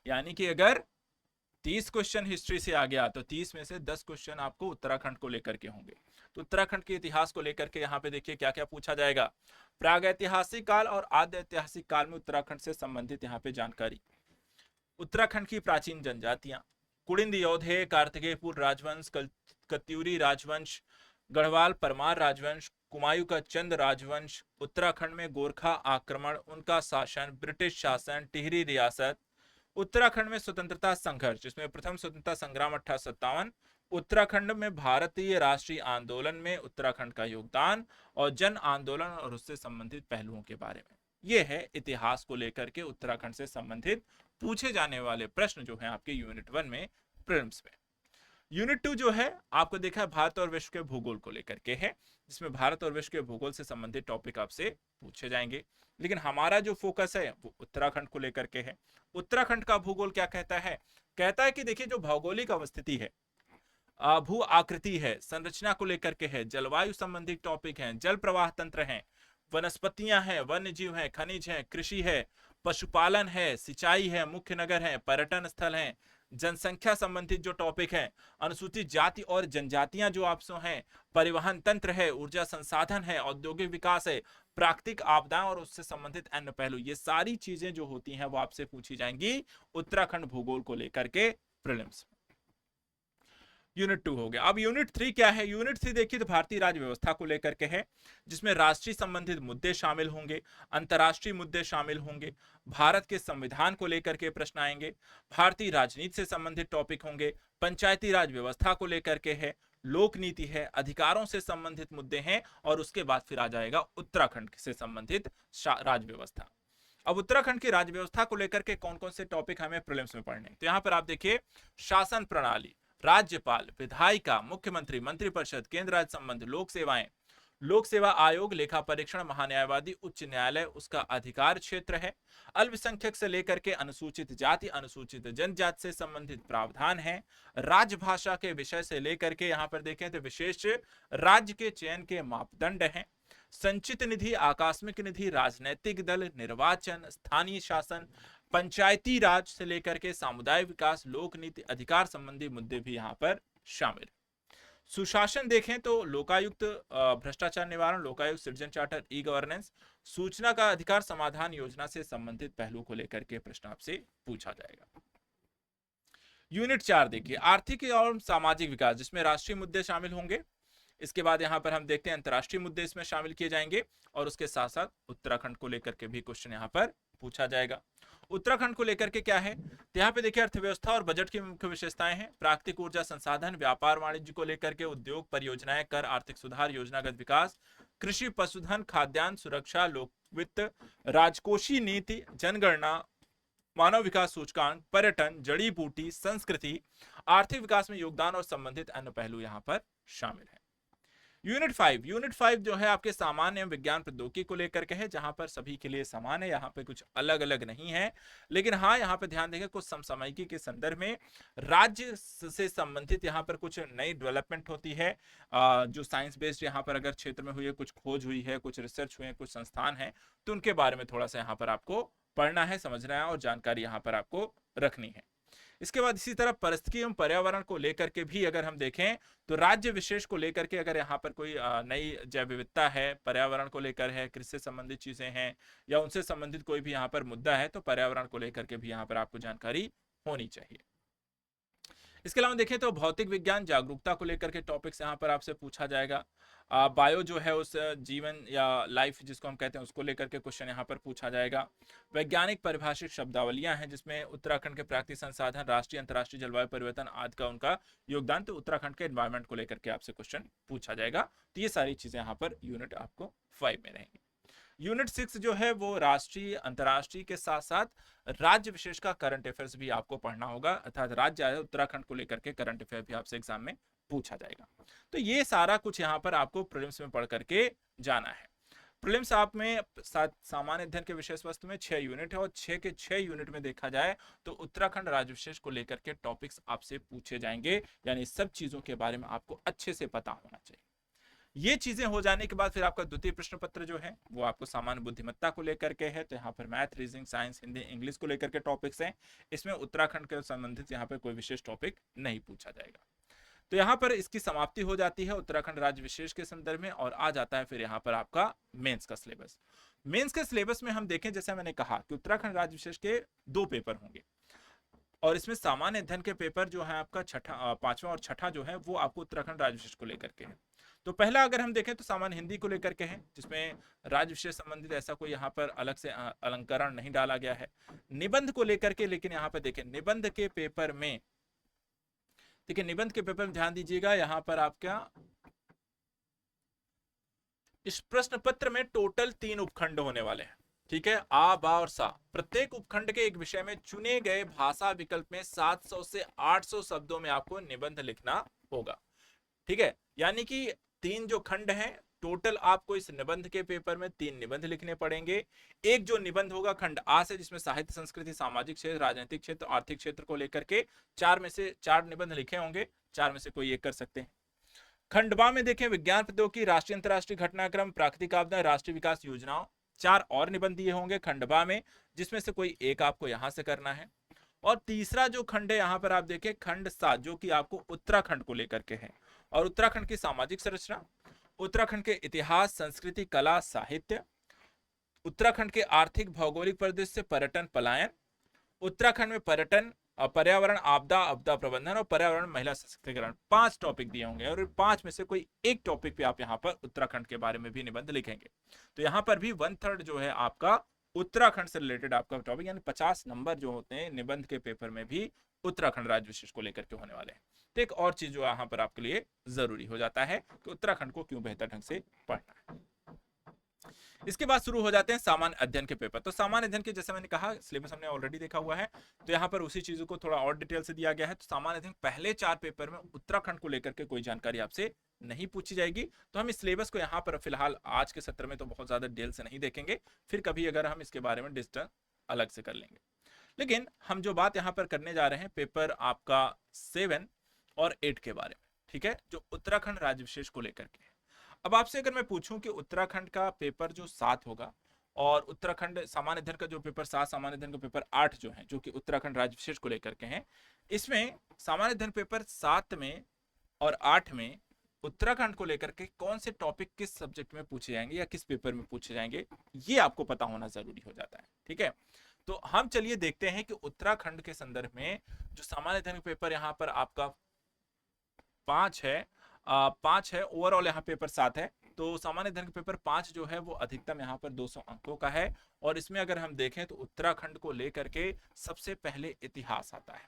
यानी कि अगर 30 क्वेश्चन हिस्ट्री से आ गया तो 30 में से 10 क्वेश्चन आपको उत्तराखंड को लेकर के होंगे। तो उत्तराखंड के इतिहास को लेकर के यहाँ पे देखिए क्या क्या पूछा जाएगा। प्रागैतिहासिक काल और आद्य ऐतिहासिक काल में उत्तराखंड से संबंधित यहाँ पे जानकारी, उत्तराखंड की प्राचीन जनजातियां, कुड़िंद योधे, कार्तिकेयपुर राजवंश, कत्यूरी राजवंश, गढ़वाल परमार राजवंश, कुमायूं का चंद राजवंश, उत्तराखंड में गोरखा आक्रमण, उनका शासन, ब्रिटिश शासन, टिहरी रियासत, उत्तराखंड में स्वतंत्रता संघर्ष जिसमें प्रथम स्वतंत्रता संग्राम 1857, उत्तराखंड में भारतीय राष्ट्रीय आंदोलन में उत्तराखंड का योगदान और जन आंदोलन और उससे संबंधित पहलुओं के बारे में। यह है इतिहास को लेकर के उत्तराखंड से संबंधित पूछे जाने वाले प्रश्न जो हैं आपके यूनिट 1 में, प्रीलिम्स में। यूनिट 2 जो है आपको देखा है भारत और विश्व के भूगोल को लेकर के है, जिसमें भारत और विश्व के भूगोल से संबंधित टॉपिक आपसे पूछे जाएंगे। लेकिन हमारा जो फोकस है वो उत्तराखंड को लेकर के है। उत्तराखंड का भूगोल क्या कहता है? कहता है कि देखिए, जो भौगोलिक अवस्थिति है, भू आकृति है, संरचना को लेकर के है, जलवायु संबंधित टॉपिक है, जल प्रवाह तंत्र है, वनस्पतियां हैं, वन्य जीव हैं, खनिज हैं, कृषि है, पशुपालन है, सिंचाई है, मुख्य नगर है, पर्यटन स्थल है, जनसंख्या संबंधित जो टॉपिक है, अनुसूचित जाति और जनजातियां जो आपसे हैं, परिवहन तंत्र है, ऊर्जा संसाधन है, औद्योगिक विकास है, प्राकृतिक आपदाएं और उससे संबंधित अन्य पहलू, ये सारी चीजें जो होती हैं वो आपसे पूछी जाएंगी उत्तराखंड भूगोल को लेकर के प्रीलिम्स में। यूनिट 2 हो गया। अब यूनिट 3 क्या है? यूनिट 3 देखिए तो भारतीय राज्य व्यवस्था को लेकर के है, जिसमें राष्ट्रीय संबंधित मुद्दे शामिल होंगे, अंतरराष्ट्रीय मुद्दे शामिल होंगे, भारत के संविधान को लेकर के प्रश्न आएंगे, भारतीय राजनीति से संबंधित टॉपिक होंगे, पंचायती राज व्यवस्था को लेकर के है, लोक नीति है, अधिकारों से संबंधित मुद्दे हैं, और उसके बाद फिर आ जाएगा उत्तराखंड से संबंधित राज्य व्यवस्था। अब उत्तराखंड की राज्य व्यवस्था को लेकर के कौन कौन से टॉपिक हमें प्रीलिम्स में पढ़ने, तो यहां पर आप देखिए शासन प्रणाली, राज्यपाल, विधायिका, मुख्यमंत्री, मंत्रिपरिषद, केंद्र राज्य संबंध, लोक सेवाएं, लोक सेवा आयोग, लेखा परीक्षण, महान्यायवादी, उच्च न्यायालय उसका अधिकार क्षेत्र है, अल्पसंख्यक से लेकर के अनुसूचित जाति, अनुसूचित जनजाति से संबंधित प्रावधान है, राजभाषा के विषय से लेकर के यहां पर देखें तो विशेष राज्य के चयन के मापदंड हैं, संचित निधि, आकस्मिक निधि, राजनैतिक दल, निर्वाचन, स्थानीय शासन, पंचायती राज से लेकर के सामुदायिक विकास, लोक नीति, अधिकार संबंधी मुद्दे भी यहां पर शामिल है। सुशासन देखें तो लोकायुक्त, भ्रष्टाचार निवारण, Lokayukta, citizen charter, e governance, सूचना का अधिकार, समाधान योजना से संबंधित पहलू को लेकर के प्रश्न आपसे पूछा जाएगा। यूनिट 4 देखिए आर्थिक और सामाजिक विकास, जिसमें राष्ट्रीय मुद्दे शामिल होंगे। इसके बाद यहां पर हम देखते हैं अंतरराष्ट्रीय मुद्दे इसमें शामिल किए जाएंगे, और उसके साथ साथ उत्तराखंड को लेकर के भी क्वेश्चन यहां पर पूछा जाएगा। उत्तराखंड को लेकर के क्या है, तो यहाँ पे देखिए अर्थव्यवस्था और बजट की मुख्य विशेषताएं हैं, प्राकृतिक ऊर्जा संसाधन, व्यापार वाणिज्य को लेकर के, उद्योग, परियोजनाएं, कर, आर्थिक सुधार, योजनागत विकास, कृषि, पशुधन, खाद्यान्न सुरक्षा, लोक वित्त, राजकोषीय नीति, जनगणना, मानव विकास सूचकांक, पर्यटन, जड़ी बूटी, संस्कृति, आर्थिक विकास में योगदान और संबंधित अन्य पहलू यहां पर शामिल है। यूनिट 5 जो है आपके सामान्य विज्ञान प्रौद्योगिकी को लेकर के है, जहां पर सभी के लिए समान है, यहाँ पे कुछ अलग अलग नहीं है, लेकिन हाँ यहाँ पे ध्यान देंगे कुछ समसामयिकी के संदर्भ में राज्य से संबंधित यहाँ पर कुछ नई डेवलपमेंट होती है, जो साइंस बेस्ड यहाँ पर अगर क्षेत्र में हुई है, कुछ खोज हुई है, कुछ रिसर्च हुए हैं, कुछ संस्थान है, तो उनके बारे में थोड़ा सा यहाँ पर आपको पढ़ना है, समझना है और जानकारी यहाँ पर आपको रखनी है। इसके बाद इसी तरह परिस्थिति एवं पर्यावरण को लेकर के भी अगर हम देखें तो राज्य विशेष को लेकर के अगर यहाँ पर कोई नई जैव विविधता है, पर्यावरण को लेकर है, कृषि से संबंधित चीजें हैं या उनसे संबंधित कोई भी यहाँ पर मुद्दा है, तो पर्यावरण को लेकर के भी यहाँ पर आपको जानकारी होनी चाहिए। इसके अलावा देखें तो भौतिक विज्ञान जागरूकता को लेकर के टॉपिक्स यहाँ पर आपसे पूछा जाएगा। बायो जो है उस जीवन या लाइफ जिसको हम कहते हैं उसको लेकर के क्वेश्चन यहाँ पर पूछा जाएगा। वैज्ञानिक परिभाषित शब्दावलियां हैं जिसमें उत्तराखंड के प्राकृतिक संसाधन, राष्ट्रीय अंतर्राष्ट्रीय जलवायु परिवर्तन आदि का उनका योगदान, तो उत्तराखंड के एनवायरमेंट को लेकर के आपसे क्वेश्चन पूछा जाएगा। तो ये सारी चीजें यहाँ पर यूनिट आपको 5 में रहेंगी। यूनिट 6 जो है वो राष्ट्रीय अंतर्राष्ट्रीय के साथ साथ राज्य विशेष का करंट अफेयर्स भी आपको पढ़ना होगा, अर्थात राज्य उत्तराखंड को लेकर के करंट अफेयर भी आपसे एग्जाम में पूछा जाएगा। तो ये सारा कुछ यहाँ पर आपको प्रीलिम्स में पढ़ करके जाना है। प्रीलिम्स आप में सामान्य अध्ययन के विषय वस्तु में 6 यूनिट है और 6 के 6 यूनिट में देखा जाए तो उत्तराखंड राज्य विशेष को लेकर के टॉपिक्स आपसे पूछे जाएंगे, यानी सब चीजों के बारे में आपको अच्छे से पता होना चाहिए। ये चीजें हो जाने के बाद फिर आपका द्वितीय प्रश्न पत्र जो है वो आपको सामान्य बुद्धिमत्ता को लेकर के है, तो यहाँ पर math, reasoning, science, Hindi, English को लेकर के टॉपिक्स हैं। इसमें उत्तराखंड के संबंधित यहाँ पर कोई विशेष टॉपिक नहीं पूछा जाएगा। तो यहाँ पर इसकी समाप्ति हो जाती है उत्तराखंड राज्य विशेष के संदर्भ में, और आ जाता है फिर यहाँ पर आपका मेंस का सिलेबस। मेंस के सिलेबस में हम देखें, जैसे मैंने कहा कि उत्तराखंड राज्य विशेष के 2 पेपर होंगे, और इसमें सामान्य अध्ययन के पेपर जो है आपका 5वां और 6ठा जो है वो आपको उत्तराखंड राज्य विशेष को लेकर के है। तो पहला अगर हम देखें तो सामान्य हिंदी को लेकर के है, जिसमें राज्य विशेष संबंधित ऐसा कोई यहाँ पर अलग से अलंकरण नहीं डाला गया है। निबंध को लेकर के, लेकिन यहाँ पर देखें निबंध के पेपर में, देखिए निबंध के पेपर में ध्यान दीजिएगा, यहाँ पर आपका इस प्रश्न पत्र में टोटल 3 उपखंड होने वाले हैं। ठीक है, आ, बा और सा। प्रत्येक उपखंड के एक विषय में चुने गए भाषा विकल्प में 700 से 800 शब्दों में आपको निबंध लिखना होगा। ठीक है, यानी कि 3 जो खंड हैं टोटल आपको इस निबंध के पेपर में 3 निबंध लिखने पड़ेंगे। एक जो निबंध होगा खंड आ से, जिसमें साहित्य, संस्कृति, सामाजिक क्षेत्र, राजनीतिक क्षेत्र, आर्थिक क्षेत्र को लेकर के 4 में से 4 निबंध लिखे होंगे, 4 में से कोई एक कर सकते हैं। खंड बा में देखें विज्ञान प्रौद्योगिकी, राष्ट्रीय अंतरराष्ट्रीय घटनाक्रम, प्राकृतिक आपदा, राष्ट्रीय विकास योजनाओं, 4 और निबंध दिए होंगे खंड बा में, जिसमें से कोई एक आपको यहां से करना है। और तीसरा जो खंड है यहां पर आप देखें खंड 7, जो कि आपको उत्तराखंड को लेकर के है, और उत्तराखंड की सामाजिक संरचना, उत्तराखंड के इतिहास, संस्कृति, कला, साहित्य, उत्तराखंड के आर्थिक भौगोलिक परिदृश्य, पर्यटन, पलायन, उत्तराखंड में पर्यटन, पर्यावरण, आपदा, आपदा प्रबंधन और पर्यावरण, महिला सशक्तिकरण। 5 टॉपिक दिए होंगे और 5 में से कोई एक टॉपिक पे आप यहाँ पर उत्तराखंड के बारे में भी निबंध लिखेंगे। तो यहाँ पर भी 1/3 जो है आपका उत्तराखंड से रिलेटेड आपका टॉपिक, यानी 50 नंबर जो होते हैं निबंध के पेपर में भी उत्तराखंड राज्य विशेष को लेकर के होने वाले हैं। तो एक और चीज जो यहाँ पर आपके लिए जरूरी हो जाता है कि उत्तराखंड को क्यों बेहतर ढंग से पढ़ना है। इसके बाद शुरू हो जाते हैं सामान्य अध्ययन के पेपर। तो सामान्य अध्ययन के जैसे मैंने कहा सिलेबस हमने ऑलरेडी देखा हुआ है, तो यहाँ पर उसी चीजों को थोड़ा और डिटेल से दिया गया है। तो सामान्य अध्ययन पहले 4 पेपर में उत्तराखंड को लेकर के कोई जानकारी आपसे नहीं पूछी जाएगी। तो हम इस सिलेबस को यहाँ पर फिलहाल आज के सत्र में तो बहुत ज्यादा डिटेल से नहीं देखेंगे, फिर कभी अगर हम इसके बारे में डिस्कस अलग से कर लेंगे। लेकिन हम जो बात यहाँ पर करने जा रहे हैं पेपर आपका 7 और 8 के बारे में, ठीक है, जो उत्तराखंड राज्य विशेष को लेकर के। अब आपसे अगर मैं पूछूं कि उत्तराखंड का पेपर जो 7 होगा और उत्तराखंड सामान्य अध्ययन का जो पेपर 7, सामान्य अध्ययन का पेपर 8 जो है, जो कि उत्तराखंड राज्य विशेष को लेकर के हैं, इसमें सामान्य अध्ययन पेपर 7 में और 8 में उत्तराखंड को लेकर के कौन से टॉपिक किस सब्जेक्ट में पूछे जाएंगे या किस पेपर में पूछे जाएंगे, ये आपको पता होना जरूरी हो जाता है, ठीक है। तो हम चलिए देखते हैं कि उत्तराखंड के संदर्भ में जो सामान्य अध्ययन पेपर यहाँ पर आपका 5 है, 5 है, ओवरऑल यहाँ पेपर 7 है। तो सामान्य अध्ययन पेपर 5 जो है वो अधिकतम यहाँ पर 200 अंकों का है। और इसमें अगर हम देखें तो उत्तराखंड को लेकर के सबसे पहले इतिहास आता है,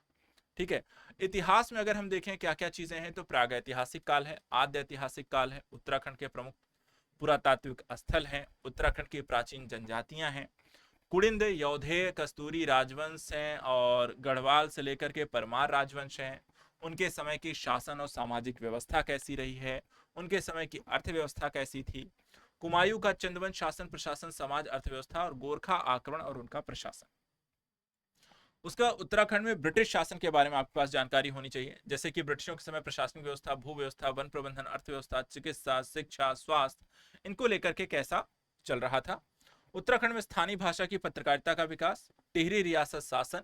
ठीक है। इतिहास में अगर हम देखें क्या क्या चीजें हैं, तो प्रागैतिहासिक काल है, आद्य ऐतिहासिक काल है, उत्तराखंड के प्रमुख पुरातात्विक स्थल हैं, उत्तराखंड की प्राचीन जनजातियां हैं, कुड़िंद, यौधेय, कस्तूरी राजवंश हैं और गढ़वाल से लेकर के परमार राजवंश हैं। उनके समय की शासन और सामाजिक व्यवस्था कैसी रही है, उनके समय की अर्थव्यवस्था कैसी थी, कुमायूं का चंदवंश शासन प्रशासन समाज अर्थव्यवस्था और गोरखा आक्रमण और उनका प्रशासन। उसका उत्तराखंड में ब्रिटिश शासन के बारे में आपके पास जानकारी होनी चाहिए, जैसे कि ब्रिटिशों के समय प्रशासनिक व्यवस्था, भू व्यवस्था, वन प्रबंधन, अर्थव्यवस्था, चिकित्सा, शिक्षा, स्वास्थ्य, इनको लेकर के कैसा चल रहा था। उत्तराखंड में स्थानीय भाषा की पत्रकारिता का विकास, टिहरी रियासत शासन,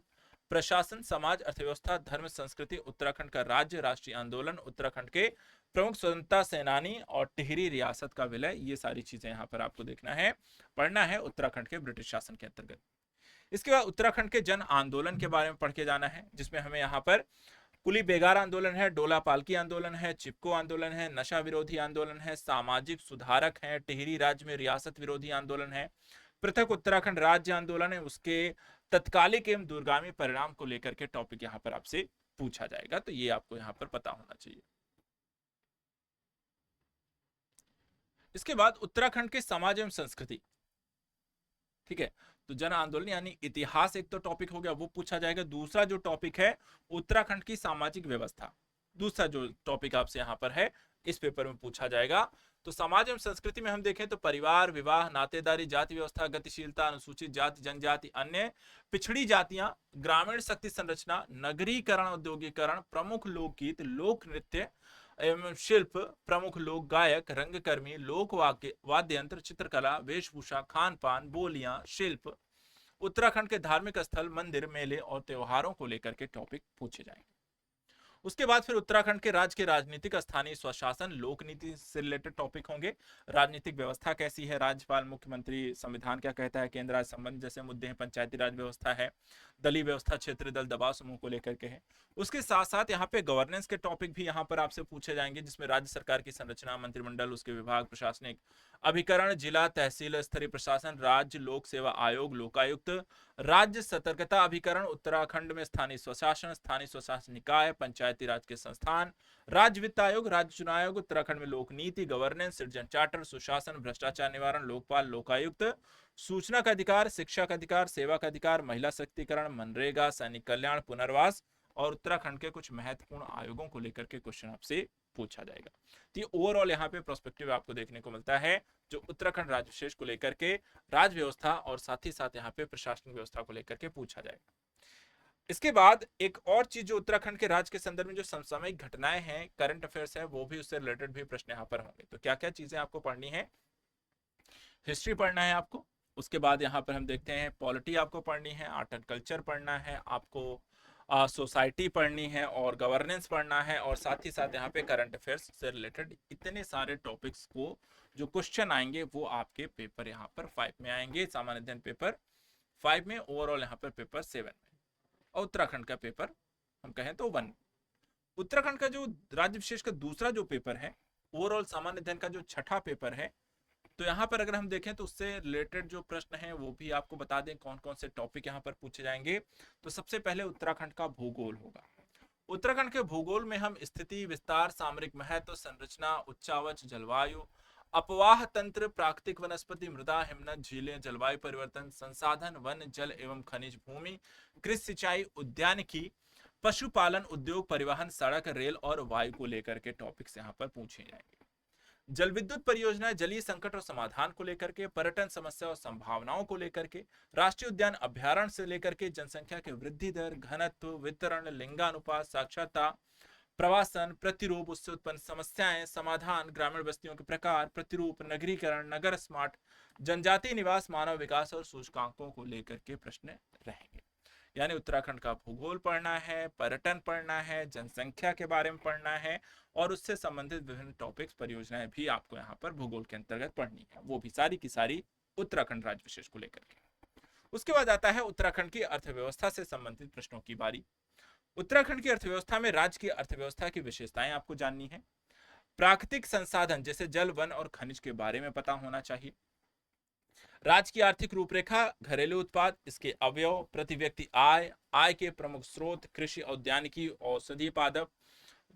प्रशासन, समाज, अर्थव्यवस्था, धर्म, संस्कृति, उत्तराखंड का राज्य, राष्ट्रीय आंदोलन, उत्तराखंड के प्रमुख स्वतंत्रता सेनानी और टिहरी रियासत का विलय, ये सारी चीजें यहाँ पर आपको देखना है, पढ़ना है उत्तराखंड के ब्रिटिश शासन के अंतर्गत। इसके बाद उत्तराखंड के जन आंदोलन के बारे में पढ़ के जाना है, जिसमें हमें यहाँ पर कुली बेगार आंदोलन है, डोला पालकी आंदोलन है, चिपको आंदोलन है, नशा विरोधी आंदोलन है, सामाजिक सुधारक है, टिहरी राज्य में रियासत विरोधी आंदोलन है, पृथक उत्तराखंड राज्य आंदोलन है, उसके तत्कालिक एवं दूरगामी परिणाम को लेकर के टॉपिक यहाँ पर आपसे पूछा जाएगा। तो ये आपको यहाँ पर पता होना चाहिए। इसके बाद उत्तराखंड के समाज एवं संस्कृति, ठीक है। तो जन आंदोलन यानी इतिहास एक तो टॉपिक हो गया, वो पूछा जाएगा। दूसरा जो टॉपिक है उत्तराखंड की सामाजिक व्यवस्था, दूसरा जो टॉपिक आपसे यहाँ पर है इस पेपर में पूछा जाएगा। तो समाज एवं संस्कृति में हम देखें तो परिवार, विवाह, नातेदारी, जाति व्यवस्था, गतिशीलता, अनुसूचित जाति, जनजाति, अन्य पिछड़ी जातियां, ग्रामीण शक्ति संरचना, नगरीकरण, औद्योगिकरण, प्रमुख लोकगीत, लोक नृत्य एवं शिल्प, प्रमुख लोक गायक, रंगकर्मी, लोक वाद्य यंत्र, चित्रकला, वेशभूषा, खान पान, बोलियां, शिल्प, उत्तराखंड के धार्मिक स्थल, मंदिर, मेले और त्योहारों को लेकर के टॉपिक पूछे जाएंगे। उसके बाद फिर उत्तराखंड के राज्य के राजनीतिक, स्थानीय स्वशासन, लोक नीति से रिलेटेड टॉपिक होंगे। राजनीतिक व्यवस्था कैसी है, राज्यपाल, मुख्यमंत्री, संविधान क्या कहता है, केंद्र राज्य संबंध जैसे मुद्दे हैं, पंचायती राज व्यवस्था है, दलीय व्यवस्था, क्षेत्रीय दल, दबाव समूह को लेकर के है। उसके साथ साथ यहाँ पे गवर्नेंस के टॉपिक भी यहाँ पर आपसे पूछे जाएंगे, जिसमें राज्य सरकार की संरचना, मंत्रिमंडल, उसके विभाग, प्रशासनिक अभिकरण, जिला तहसील स्तरीय प्रशासन, राज्य लोक सेवा आयोग, लोकायुक्त, राज्य सतर्कता अभिकरण, उत्तराखंड में स्थानीय स्वशासन निकाय, पंचायती राज के संस्थान, राज्य वित्त आयोग, राज्य चुनाव आयोग, उत्तराखंड में लोक नीति, गवर्नेंस, सृजन चार्टर, सुशासन, भ्रष्टाचार निवारण, लोकपाल, लोकायुक्त, सूचना का अधिकार, शिक्षा का अधिकार, सेवा का अधिकार, महिला शक्तिकरण, मनरेगा, सैनिक कल्याण, पुनर्वास और उत्तराखंड के कुछ महत्वपूर्ण आयोगों को लेकर के क्वेश्चन आपसे पूछा जाएगा। तो ये ओवरऑल यहाँ पे प्रोस्पेक्टिव आपको देखने को मिलता है, जो उत्तराखंड राज्य विशेष को लेकर के राज्य व्यवस्था और साथ ही साथ यहाँ पे प्रशासनिक व्यवस्था को लेकर के पूछा जाएगा। इसके बाद एक और चीज जो उत्तराखंड के राज्य के संदर्भ में जो समसामयिक घटनाएं हैं, करंट अफेयर्स है, वो भी उससे रिलेटेड भी प्रश्न यहाँ पर होंगे। तो क्या क्या चीजें आपको पढ़नी है, हिस्ट्री पढ़ना है आपको, उसके बाद यहाँ पर हम देखते हैं पॉलिटी आपको पढ़नी है, आर्ट एंड कल्चर पढ़ना है आपको, सोसाइटी पढ़नी है और गवर्नेंस पढ़ना है, और साथ ही साथ यहाँ पे करंट अफेयर्स से रिलेटेड इतने सारे टॉपिक्स को जो क्वेश्चन आएंगे वो आपके पेपर यहाँ पर 5 में आएंगे, सामान्य अध्ययन पेपर 5 में, ओवरऑल यहाँ पर पेपर 7 में, और उत्तराखंड का पेपर हम कहें तो 1। उत्तराखंड का जो राज्य विशेष का दूसरा जो पेपर है, ओवरऑल सामान्य अध्ययन का जो छठा पेपर है, तो यहाँ पर अगर हम देखें तो उससे रिलेटेड जो प्रश्न हैं वो भी आपको बता दें कौन कौन से टॉपिक यहाँ पर पूछे जाएंगे। तो सबसे पहले उत्तराखंड का भूगोल होगा। उत्तराखंड के भूगोल में हम स्थिति, विस्तार, सामरिक महत्व, संरचना, उच्चावच, जलवायु, अपवाह तंत्र, प्राकृतिक वनस्पति, मृदा, हिमनद, झीलें, जलवायु परिवर्तन, संसाधन, वन, जल एवं खनिज भूमि, कृषि, सिंचाई, उद्यानिकी, पशुपालन, उद्योग, परिवहन, सड़क, रेल और वायु को लेकर के टॉपिक्स यहाँ पर पूछे जाएंगे। जल विद्युत परियोजना, जलीय संकट और समाधान को लेकर के, पर्यटन समस्या और संभावनाओं को लेकर के, राष्ट्रीय उद्यान अभ्यारण्य से लेकर के, जनसंख्या के वृद्धि दर, घनत्व, वितरण, लिंगानुपात, साक्षरता, प्रवासन, प्रतिरूप, उससे उत्पन्न समस्याएं, समाधान, ग्रामीण बस्तियों के प्रकार, प्रतिरूप, नगरीकरण, नगर स्मार्ट, जनजातीय निवास, मानव विकास और सूचकांकों को लेकर के प्रश्न रहेंगे। यानी उत्तराखंड का भूगोल पढ़ना है, पर्यटन पढ़ना है, जनसंख्या के बारे में पढ़ना है और उससे संबंधित विभिन्न टॉपिक्स, परियोजनाएं भी आपको यहाँ पर भूगोल के अंतर्गत पढ़नी है, वो भी सारी की सारी उत्तराखंड राज्य विशेष को लेकर के। उसके बाद आता है उत्तराखंड की अर्थव्यवस्था से संबंधित प्रश्नों की बारी। उत्तराखंड की अर्थव्यवस्था में राज्य की अर्थव्यवस्था की विशेषताएं आपको जाननी है। प्राकृतिक संसाधन जैसे जल, वन और खनिज के बारे में पता होना चाहिए। राज्य की आर्थिक रूपरेखा, घरेलू उत्पाद, इसके अवयव, प्रति व्यक्ति आय, आय के प्रमुख स्रोत, कृषि, औद्यानिकी, औषधि पादप,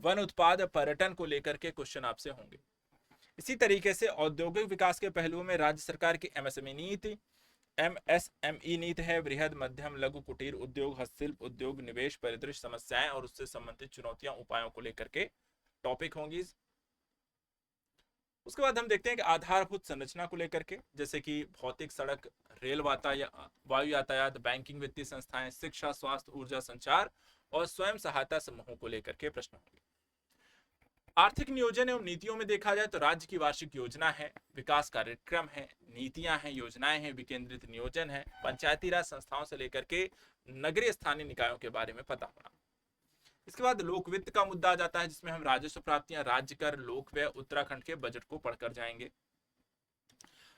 वन उत्पाद, पर्यटन को लेकर के क्वेश्चन आपसे होंगे। इसी तरीके से औद्योगिक विकास के पहलुओं में राज्य सरकार की एमएसएमई नीति, एमएसएमई नीति है, वृहद, मध्यम, लघु, कुटीर उद्योग, हस्तशिल्प उद्योग, निवेश, परिदृश्य, समस्याएं और उससे संबंधित चुनौतियां, उपायों को लेकर के टॉपिक होंगी। उसके बाद हम देखते हैं कि आधारभूत संरचना को लेकर के, जैसे कि भौतिक, सड़क, रेल, वायु यातायात, बैंकिंग, वित्तीय संस्थाएं, शिक्षा, स्वास्थ्य, ऊर्जा, संचार और स्वयं सहायता समूहों को लेकर के प्रश्न होंगे। आर्थिक नियोजन एवं नीतियों में देखा जाए तो राज्य की वार्षिक योजना है, विकास कार्यक्रम है, नीतियां हैं, योजनाएं हैं, विकेंद्रित नियोजन है, पंचायती राज संस्थाओं से लेकर के नगरीय स्थानीय निकायों के बारे में पता होना। इसके बाद लोक वित्त का मुद्दा आ जाता है, जिसमें हम राजस्व प्राप्तियां, राज्य कर, लोक व्यय, उत्तराखंड के बजट को पढ़कर जाएंगे।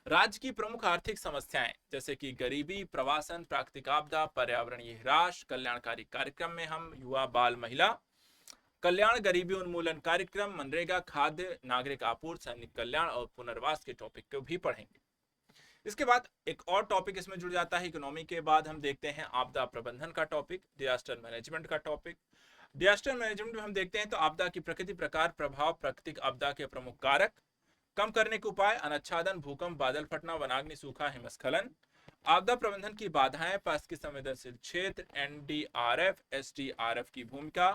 राज्य की प्रमुख आर्थिक समस्याएं जैसे कि गरीबी, प्रवासन, प्राकृतिक आपदा, पर्यावरणीय ह्रास, कल्याणकारी कार्यक्रम में हम युवा, बाल, महिला कल्याण, गरीबी उन्मूलन कार्यक्रम, मनरेगा, खाद्य नागरिक आपूर्ति, सैनिक कल्याण और पुनर्वास के टॉपिक को भी पढ़ेंगे। इसके बाद एक और टॉपिक इसमें जुड़ जाता है इकोनॉमी के बाद, हम देखते हैं आपदा प्रबंधन का टॉपिक, डिजास्टर मैनेजमेंट का टॉपिक। डिजास्टर मैनेजमेंट में हम देखते हैं तो आपदा की प्रकृति, प्रकार, प्रभाव, प्राकृतिक आपदा के प्रमुख कारक, कम करने के उपाय, अनाच्छादन, भूकंप, बादल फटना, वनाग्नि, सूखा, हिमस्खलन, आपदा प्रबंधन की बाधाएं, पास की संवेदनशील क्षेत्र, एनडीआरएफ, एसडीआरएफ की भूमिका,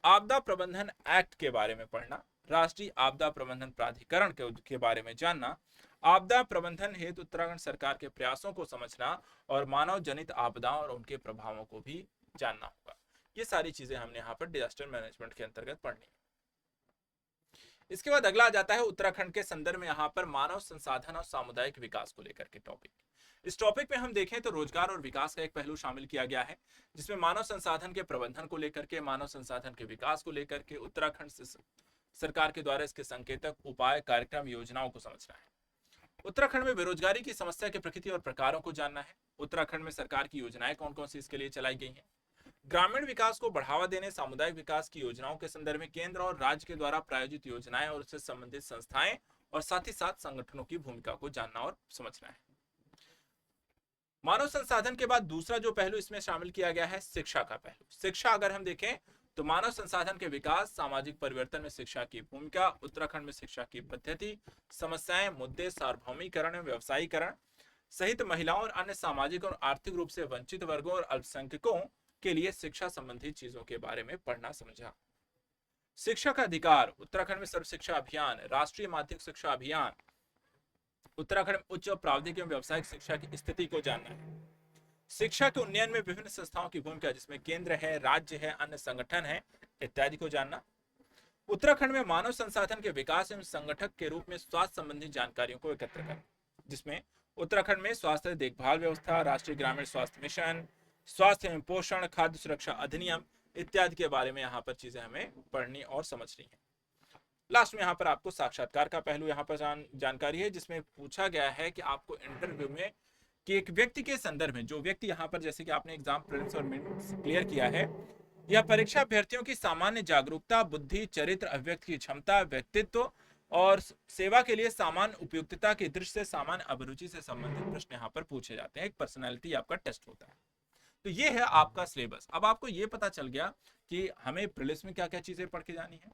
आपदा प्रबंधन एक्ट के बारे में पढ़ना, राष्ट्रीय आपदा प्रबंधन प्राधिकरण के बारे में जानना, आपदा प्रबंधन हेतु उत्तराखंड सरकार के प्रयासों को समझना और मानव जनित आपदाओं और उनके प्रभावों को भी जानना होगा। ये सारी चीजें हमने यहाँ पर डिजास्टर मैनेजमेंट के अंतर्गत पढ़नी है। इसके बाद अगला आ जाता है उत्तराखंड के संदर्भ में यहाँ पर मानव संसाधन और सामुदायिक विकास को लेकर के टॉपिक। इस टॉपिक में हम देखें तो रोजगार और विकास का एक पहलू शामिल किया गया है, जिसमें मानव संसाधन के प्रबंधन को लेकर के, मानव संसाधन के विकास को लेकर के उत्तराखंड सरकार के द्वारा इसके संकेतक, उपाय, कार्यक्रम, योजनाओं को समझना है। उत्तराखंड में बेरोजगारी की समस्या की प्रकृति और प्रकारों को जानना है। उत्तराखंड में सरकार की योजनाएं कौन कौन सी इसके लिए चलाई गई हैं। ग्रामीण विकास को बढ़ावा देने, सामुदायिक विकास की योजनाओं के संदर्भ में केंद्र और राज्य के द्वारा प्रायोजित योजनाएं और उससे संबंधित संस्थाएं और साथ ही साथ संगठनों की भूमिका को जानना और समझना है। मानव संसाधन के बाद दूसरा जो पहलू इसमें शामिल किया गया है, शिक्षा का पहलू। शिक्षा अगर हम देखें तो मानव संसाधन के विकास, सामाजिक परिवर्तन में शिक्षा की भूमिका, उत्तराखंड में शिक्षा की पद्धति, समस्याएं, मुद्दे, सार्वभौमिकरण, व्यवसायीकरण सहित महिलाओं और अन्य सामाजिक और आर्थिक रूप से वंचित वर्गों और अल्पसंख्यकों के लिए शिक्षा संबंधी चीजों के बारे में पढ़ना समझा। शिक्षा का अधिकार, उत्तराखंड में सर्व शिक्षा अभियान, राष्ट्रीय माध्यमिक शिक्षा अभियान, उत्तराखंड में उच्च और प्राविधिक एवं व्यावसायिक शिक्षा की स्थिति को जानना है। शिक्षा के उन्नयन में विभिन्न संस्थाओं की भूमिका, जिसमें केंद्र है, राज्य है, अन्य संगठन है इत्यादि को जानना। उत्तराखंड में मानव संसाधन के विकास एवं संगठक के रूप में स्वास्थ्य संबंधी जानकारियों को एकत्र करना, जिसमें उत्तराखंड में स्वास्थ्य देखभाल व्यवस्था, राष्ट्रीय ग्रामीण स्वास्थ्य मिशन, स्वास्थ्य एवं पोषण, खाद्य सुरक्षा अधिनियम इत्यादि के बारे में यहाँ पर चीजें हमें पढ़नी और समझनी है। लास्ट में यहाँ पर आपको साक्षात्कार का पहलू यहाँ पर जानकारी है, जिसमें पूछा गया है कि आपको इंटरव्यू में कि एक व्यक्ति के संदर्भ में, जो व्यक्ति यहाँ पर जैसे कि आपने एग्जाम प्रीलिम्स और मेंस क्लियर किया है, यह परीक्षा अभ्यर्थियों की सामान्य जागरूकता, बुद्धि, चरित्र, अभिव्यक्ति की क्षमता, व्यक्तित्व और सेवा के लिए सामान्य उपयुक्तता की दृष्टि से सामान्य अभिरुचि से संबंधित प्रश्न यहाँ पर पूछे जाते हैं। एक पर्सनैलिटी आपका टेस्ट होता है। तो ये है आपका सिलेबस। अब आपको ये पता चल गया कि हमें प्रीलिम्स में क्या क्या चीजें पढ़ के जानी है।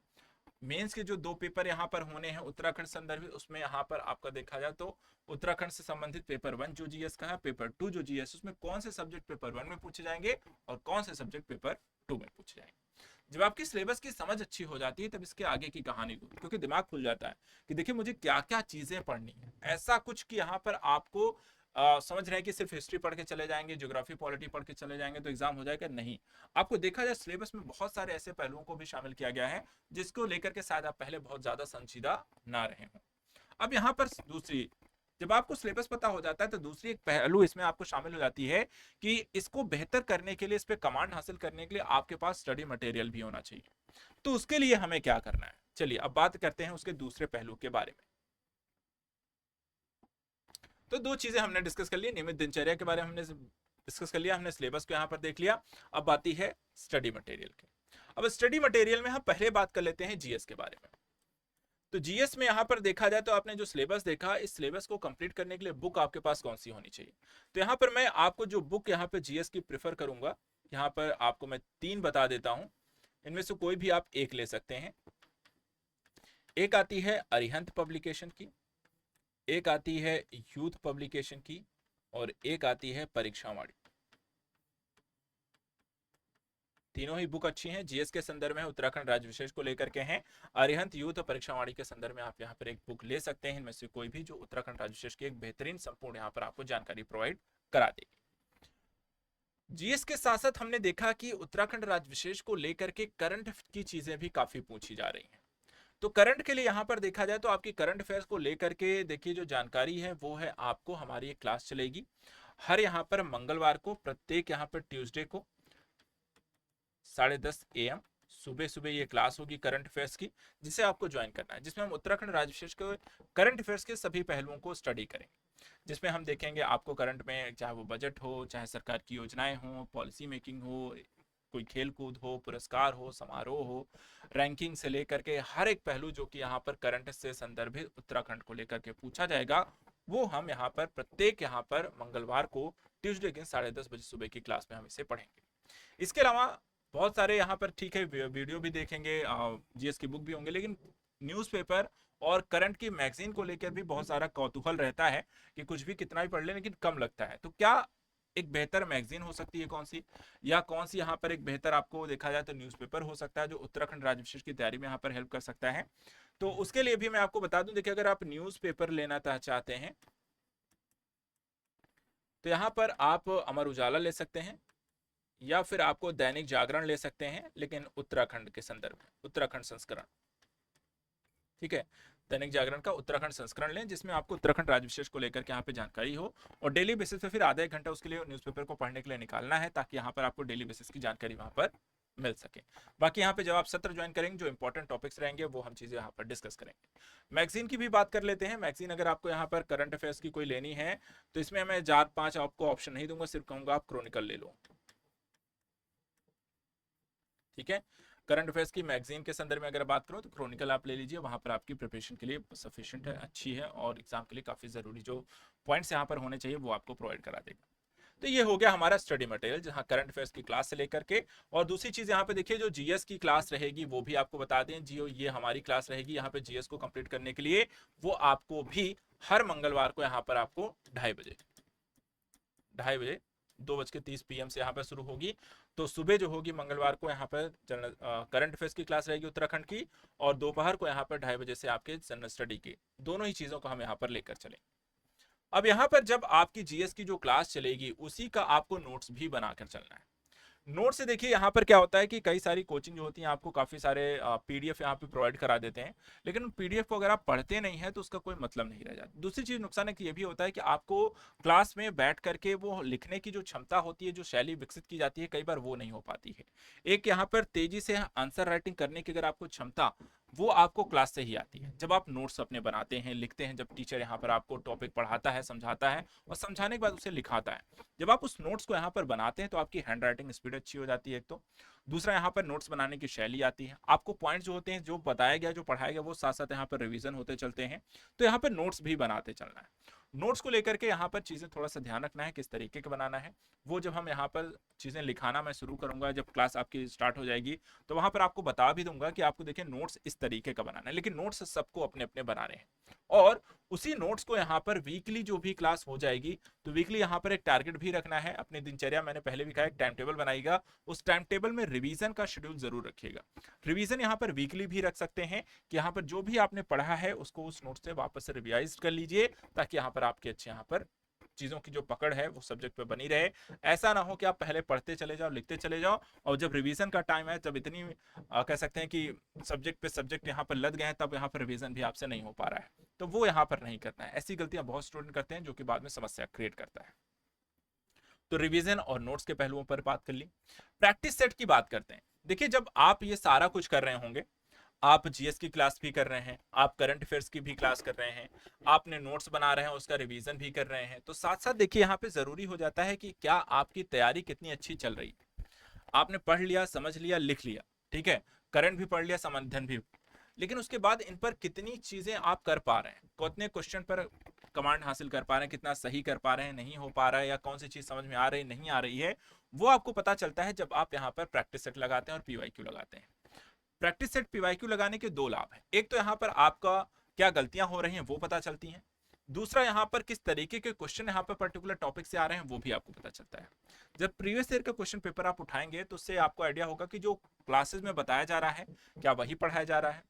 मेंस के जो 2 पेपर यहाँ पर होने हैं उत्तराखंड संदर्भित, उसमें यहाँ पर आपका देखा जाए तो उत्तराखंड से संबंधित पेपर 1 जो जीएस का है, पेपर 2 जो जीएस, उसमें कौन से सब्जेक्ट पेपर 1 में पूछे जाएंगे और कौन से सब्जेक्ट पेपर 2 में पूछे जाएंगे। जब आपकी सिलेबस की समझ अच्छी हो जाती है तब इसके आगे की कहानी को, क्योंकि दिमाग खुल जाता है कि देखिए मुझे क्या क्या चीजें पढ़नी है। ऐसा कुछ कि यहाँ पर आपको समझ रहे हैं कि सिर्फ हिस्ट्री पढ़ के चले जाएंगे, ज्योग्राफी पॉलिटी पढ़ के चले जाएंगे तो एग्जाम हो जाएगा, नहीं। आपको देखा जाए सिलेबस में बहुत सारे ऐसे पहलुओं को भी शामिल किया गया है जिसको लेकर के शायद आप पहले बहुत ज्यादा संजीदा ना रहे हों। अब यहाँ पर दूसरी, जब आपको सिलेबस पता हो जाता है तो दूसरी एक पहलू इसमें आपको शामिल हो जाती है कि इसको बेहतर करने के लिए, इस पे कमांड हासिल करने के लिए आपके पास स्टडी मटेरियल भी होना चाहिए। तो उसके लिए हमें क्या करना है, चलिए अब बात करते हैं उसके दूसरे पहलू के बारे में। तो 2 चीजें हमने डिस्कस कर ली, नियमित दिनचर्या के बारे में हमने डिस्कस कर लिया, हमने सिलेबस को यहाँ पर देख लिया। अब आती है स्टडी मटेरियल के। अब स्टडी मटेरियल में हम पहले बात कर लेते हैं जीएस के बारे में। तो जीएस में यहाँ पर देखा जाए तो आपने जो सिलेबस देखा, इस सिलेबस को कंप्लीट करने के लिए बुक आपके पास कौन सी होनी चाहिए। तो यहाँ पर मैं आपको जो बुक यहाँ पे जीएस की प्रेफर करूंगा, यहाँ पर आपको मैं 3 बता देता हूं, इनमें से कोई भी आप एक ले सकते हैं। एक आती है अरिहंत पब्लिकेशन की, एक आती है यूथ पब्लिकेशन की, और एक आती है परीक्षावाणी। तीनों ही बुक अच्छी हैं, जीएस के संदर्भ में उत्तराखंड राज्य विशेष को लेकर के हैं। अरिहंत यूथ और परीक्षावाणी के संदर्भ में आप यहाँ पर एक बुक ले सकते हैं, इनमें से कोई भी, जो उत्तराखंड राज्य विशेष की एक बेहतरीन संपूर्ण यहाँ पर आपको जानकारी प्रोवाइड करा देगी। जीएस के साथ साथ हमने देखा कि उत्तराखंड राज्य विशेष को लेकर के करंट की चीजें भी काफी पूछी जा रही हैं। तो करंट के लिए यहाँ पर देखा जाए तो आपकी करंट अफेयर्स को लेकर के देखिए जो जानकारी है वो है, आपको हमारी एक क्लास चलेगी हर यहाँ पर मंगलवार को, प्रत्येक यहाँ पर ट्यूसडे को 10:30 AM सुबह सुबह ये क्लास होगी करंट अफेयर्स की, जिसे आपको ज्वाइन करना है, जिसमें हम उत्तराखंड राज्य विशेष के करंट अफेयर्स के सभी पहलुओं को स्टडी करेंगे। जिसमें हम देखेंगे आपको करंट में, चाहे वो बजट हो, चाहे सरकार की योजनाएं हो, पॉलिसी मेकिंग हो, कोई खेल कूद हो, पुरस्कार हो, समारोह हो, रैंकिंग से लेकर के हर एक पहलू जो कि यहाँ पर करंट से संदर्भित उत्तराखंड को लेकर के पूछा जाएगा, वो हम यहाँ पर प्रत्येक यहाँ पर मंगलवार को ट्यूसडे के 10:30 बजे सुबह की क्लास में हम इसे पढ़ेंगे। इसके अलावा बहुत सारे यहाँ पर, ठीक है, वीडियो भी देखेंगे, जीएस की बुक भी होंगे, लेकिन न्यूज़पेपर और करंट की मैगजीन को लेकर भी बहुत सारा कौतूहल रहता है कि कुछ भी कितना भी पढ़ ले लेकिन कम लगता है। तो क्या एक बेहतर मैगजीन हो सकती है कौन सी, या कौन सी यहाँ पर एक बेहतर, आपको देखा जाए तो न्यूज़पेपर हो सकता है जो उत्तराखंड राज्य विशेष की तैयारी में यहाँ पर हेल्प कर सकता है। तो उसके लिए भी मैं आपको बता दूं, देखिए अगर आप न्यूज़पेपर लेना चाहते हैं तो यहाँ पर आप अमर उजाला ले सकते हैं, या फिर आपको दैनिक जागरण ले सकते हैं, लेकिन उत्तराखंड के संदर्भ में, उत्तराखंड संस्करण, ठीक है, दैनिक जागरण का उत्तराखंड संस्करण लें, जिसमें आपको उत्तराखंड राज्य विशेष को लेकर के यहाँ पे जानकारी हो, और डेली बेसिस पे फिर आधा 1 घंटा उसके लिए न्यूज़पेपर को पढ़ने के लिए निकालना है, ताकि यहाँ पर आपको डेली बेसिस की जानकारी वहां पर मिल सके। बाकी यहाँ पे जब आप सत्र ज्वाइन करेंगे, जो इंपॉर्टेंट टॉपिक्स रहेंगे वो हम चीजें यहाँ पर डिस्कस करेंगे। मैगजीन की भी बात कर लेते हैं। मैगजीन अगर आपको यहाँ पर करंट अफेयर्स की कोई लेनी है तो इसमें मैं 4-5 आपको ऑप्शन नहीं दूंगा, सिर्फ कहूंगा आप क्रॉनिकल ले लो, ठीक है। करंट अफेयर्स की मैगजीन के संदर्भ में अगर बात करो तो क्रॉनिकल आप ले लीजिए, वहां पर आपकी प्रिपरेशन के लिए सफिशिएंट है, अच्छी है, और एग्जाम के लिए काफी जरूरी जो पॉइंट्स यहाँ पर होने चाहिए वो आपको प्रोवाइड करा देगा। तो ये हो गया हमारा स्टडी मटेरियल, जहां करंट अफेयर्स की क्लास से लेकर के, और दूसरी चीज यहाँ पे देखिए जो जीएस की क्लास रहेगी वो भी आपको बता दें, जियो ये हमारी क्लास रहेगी यहाँ पे जीएस को कंप्लीट करने के लिए, वो आपको भी हर मंगलवार को यहाँ पर आपको 2:30 बजे 2:30 PM से यहाँ पर शुरू होगी। तो सुबह जो होगी मंगलवार को यहाँ पर जनरल करंट अफेयर्स की क्लास रहेगी उत्तराखंड की, और दोपहर को यहाँ पर 2:30 बजे से आपके जनरल स्टडी की, दोनों ही चीजों को हम यहाँ पर लेकर चलें। अब यहाँ पर जब आपकी जीएस की जो क्लास चलेगी उसी का आपको नोट्स भी बनाकर चलना है। नोट से देखिए यहाँ पर क्या होता है कि कई सारी कोचिंग जो होती है आपको काफी सारे पीडीएफ यहाँ पे प्रोवाइड करा देते हैं, लेकिन पीडीएफ को अगर आप पढ़ते नहीं है तो उसका कोई मतलब नहीं रह जाता। दूसरी चीज नुकसान है कि ये भी होता है कि आपको क्लास में बैठ करके वो लिखने की जो क्षमता होती है, जो शैली विकसित की जाती है, कई बार वो नहीं हो पाती है। एक यहाँ पर तेजी से आंसर राइटिंग करने की अगर आपको क्षमता, वो आपको क्लास से ही आती है। जब आप नोट्स अपने बनाते हैं, लिखते हैं, जब टीचर यहाँ पर आपको टॉपिक पढ़ाता है, समझाता है, और समझाने के बाद उसे लिखाता है, जब आप उस नोट्स को यहाँ पर बनाते हैं तो आपकी हैंड राइटिंग स्पीड अच्छी हो जाती है एक तो। दूसरा, यहाँ पर नोट्स बनाने की शैली आती है, आपको पॉइंट जो होते हैं, जो बताया गया, जो पढ़ाया गया, वो साथ साथ यहाँ पर रिवीजन होते चलते हैं, तो यहाँ पर नोट्स भी बनाते चलना है। नोट्स को लेकर के यहाँ पर चीजें थोड़ा सा ध्यान रखना है किस तरीके का बनाना है। वो जब हम यहाँ पर चीजें लिखाना मैं शुरू करूंगा, जब क्लास आपकी स्टार्ट हो जाएगी, तो वहां पर आपको बता भी दूंगा कि आपको देखिए नोट्स इस तरीके का बनाना है, लेकिन नोट्स सबको अपने अपने बनाने हैं। और उसी नोट्स को यहाँ पर वीकली जो भी क्लास हो जाएगी, तो वीकली यहाँ पर एक टारगेट भी रखना है अपनी दिनचर्या। मैंने पहले भी कहा एक टाइम टेबल बनाएगा, उस टाइम टेबल में रिवीजन का शेड्यूल जरूर रखिएगा। रिवीजन यहाँ पर वीकली भी रख सकते हैं कि यहाँ पर जो भी आपने पढ़ा है उसको उस नोट से वापस से रिवाइज कर लीजिए, ताकि यहाँ पर आपके अच्छे यहाँ पर चीजों की जो पकड़ है वो सब्जेक्ट पे बनी रहे। ऐसा ना हो कि आप पहले पढ़ते चले जाओ, लिखते चले जाओ, और जब रिवीजन का टाइम है, जब इतनी कह सकते हैं कि सब्जेक्ट पे सब्जेक्ट यहाँ पर लद गए हैं, तब यहाँ पर रिवीजन भी आपसे नहीं हो पा रहा है, तो वो यहाँ पर नहीं करना है। ऐसी गलतियां बहुत स्टूडेंट करते हैं जो कि बाद में समस्या क्रिएट करता है। तो रिवीजन और नोट्स के पहलुओं पर बात कर ली। प्रैक्टिस सेट की बात करते हैं। देखिए जब आप ये सारा कुछ कर रहे होंगे, आप जीएस की क्लास भी कर रहे हैं, आप करंट अफेयर्स की भी क्लास कर रहे हैं, आपने नोट्स बना रहे हैं, उसका रिवीजन भी कर रहे हैं, तो साथ साथ देखिए यहाँ पे जरूरी हो जाता है कि क्या आपकी तैयारी कितनी अच्छी चल रही है। आपने पढ़ लिया, समझ लिया, लिख लिया, ठीक है, करंट भी पढ़ लिया, समाधान भी, लेकिन उसके बाद इन पर कितनी चीजें आप कर पा रहे हैं, कितने क्वेश्चन पर कमांड हासिल कर पा रहे हैं, कितना सही कर पा रहे हैं, नहीं हो पा रहा है, या कौन सी चीज समझ में आ रही नहीं आ रही है, वो आपको पता चलता है जब आप यहाँ पर प्रैक्टिस सेट लगाते हैं और पीवाईक्यू लगाते हैं। प्रैक्टिस सेट पीवाईक्यू लगाने के दो लाभ हैं। एक तो यहाँ पर आपका क्या गलतियां हो रही हैं वो पता चलती हैं, दूसरा यहाँ पर किस तरीके के क्वेश्चन यहाँ पर पर्टिकुलर टॉपिक से आ रहे हैं वो भी आपको पता चलता है। जब प्रीवियस ईयर का क्वेश्चन पेपर आप उठाएंगे तो उससे आपको आइडिया होगा कि जो क्लासेस में बताया जा रहा है क्या वही पढ़ाया जा रहा है,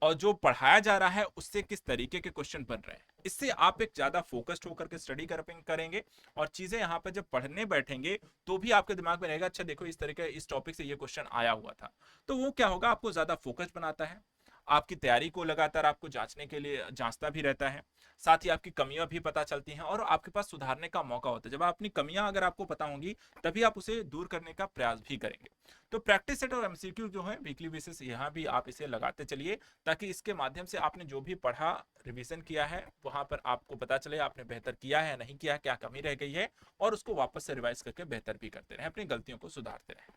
और जो पढ़ाया जा रहा है उससे किस तरीके के क्वेश्चन बन रहे हैं। इससे आप एक ज्यादा फोकस्ड होकर के स्टडी करेंगे, और चीजें यहाँ पर जब पढ़ने बैठेंगे तो भी आपके दिमाग में रहेगा अच्छा देखो इस तरीके इस टॉपिक से ये क्वेश्चन आया हुआ था। तो वो क्या होगा, आपको ज्यादा फोकस्ड बनाता है, आपकी तैयारी को लगातार आपको जांचने के लिए जांचता भी रहता है, साथ ही आपकी कमियां भी पता चलती हैं और आपके पास सुधारने का मौका होता है। जब अपनी कमियां अगर आपको पता होंगी तभी आप उसे दूर करने का प्रयास भी करेंगे। तो प्रैक्टिस सेट और एमसीक्यू जो है वीकली बेसिस यहाँ भी आप इसे लगाते चलिए, ताकि इसके माध्यम से आपने जो भी पढ़ा, रिवीजन किया है, वहां पर आपको पता चले आपने बेहतर किया है नहीं किया, क्या कमी रह गई है, और उसको वापस से रिवाइज करके बेहतर भी करते रहें, अपनी गलतियों को सुधारते रहें।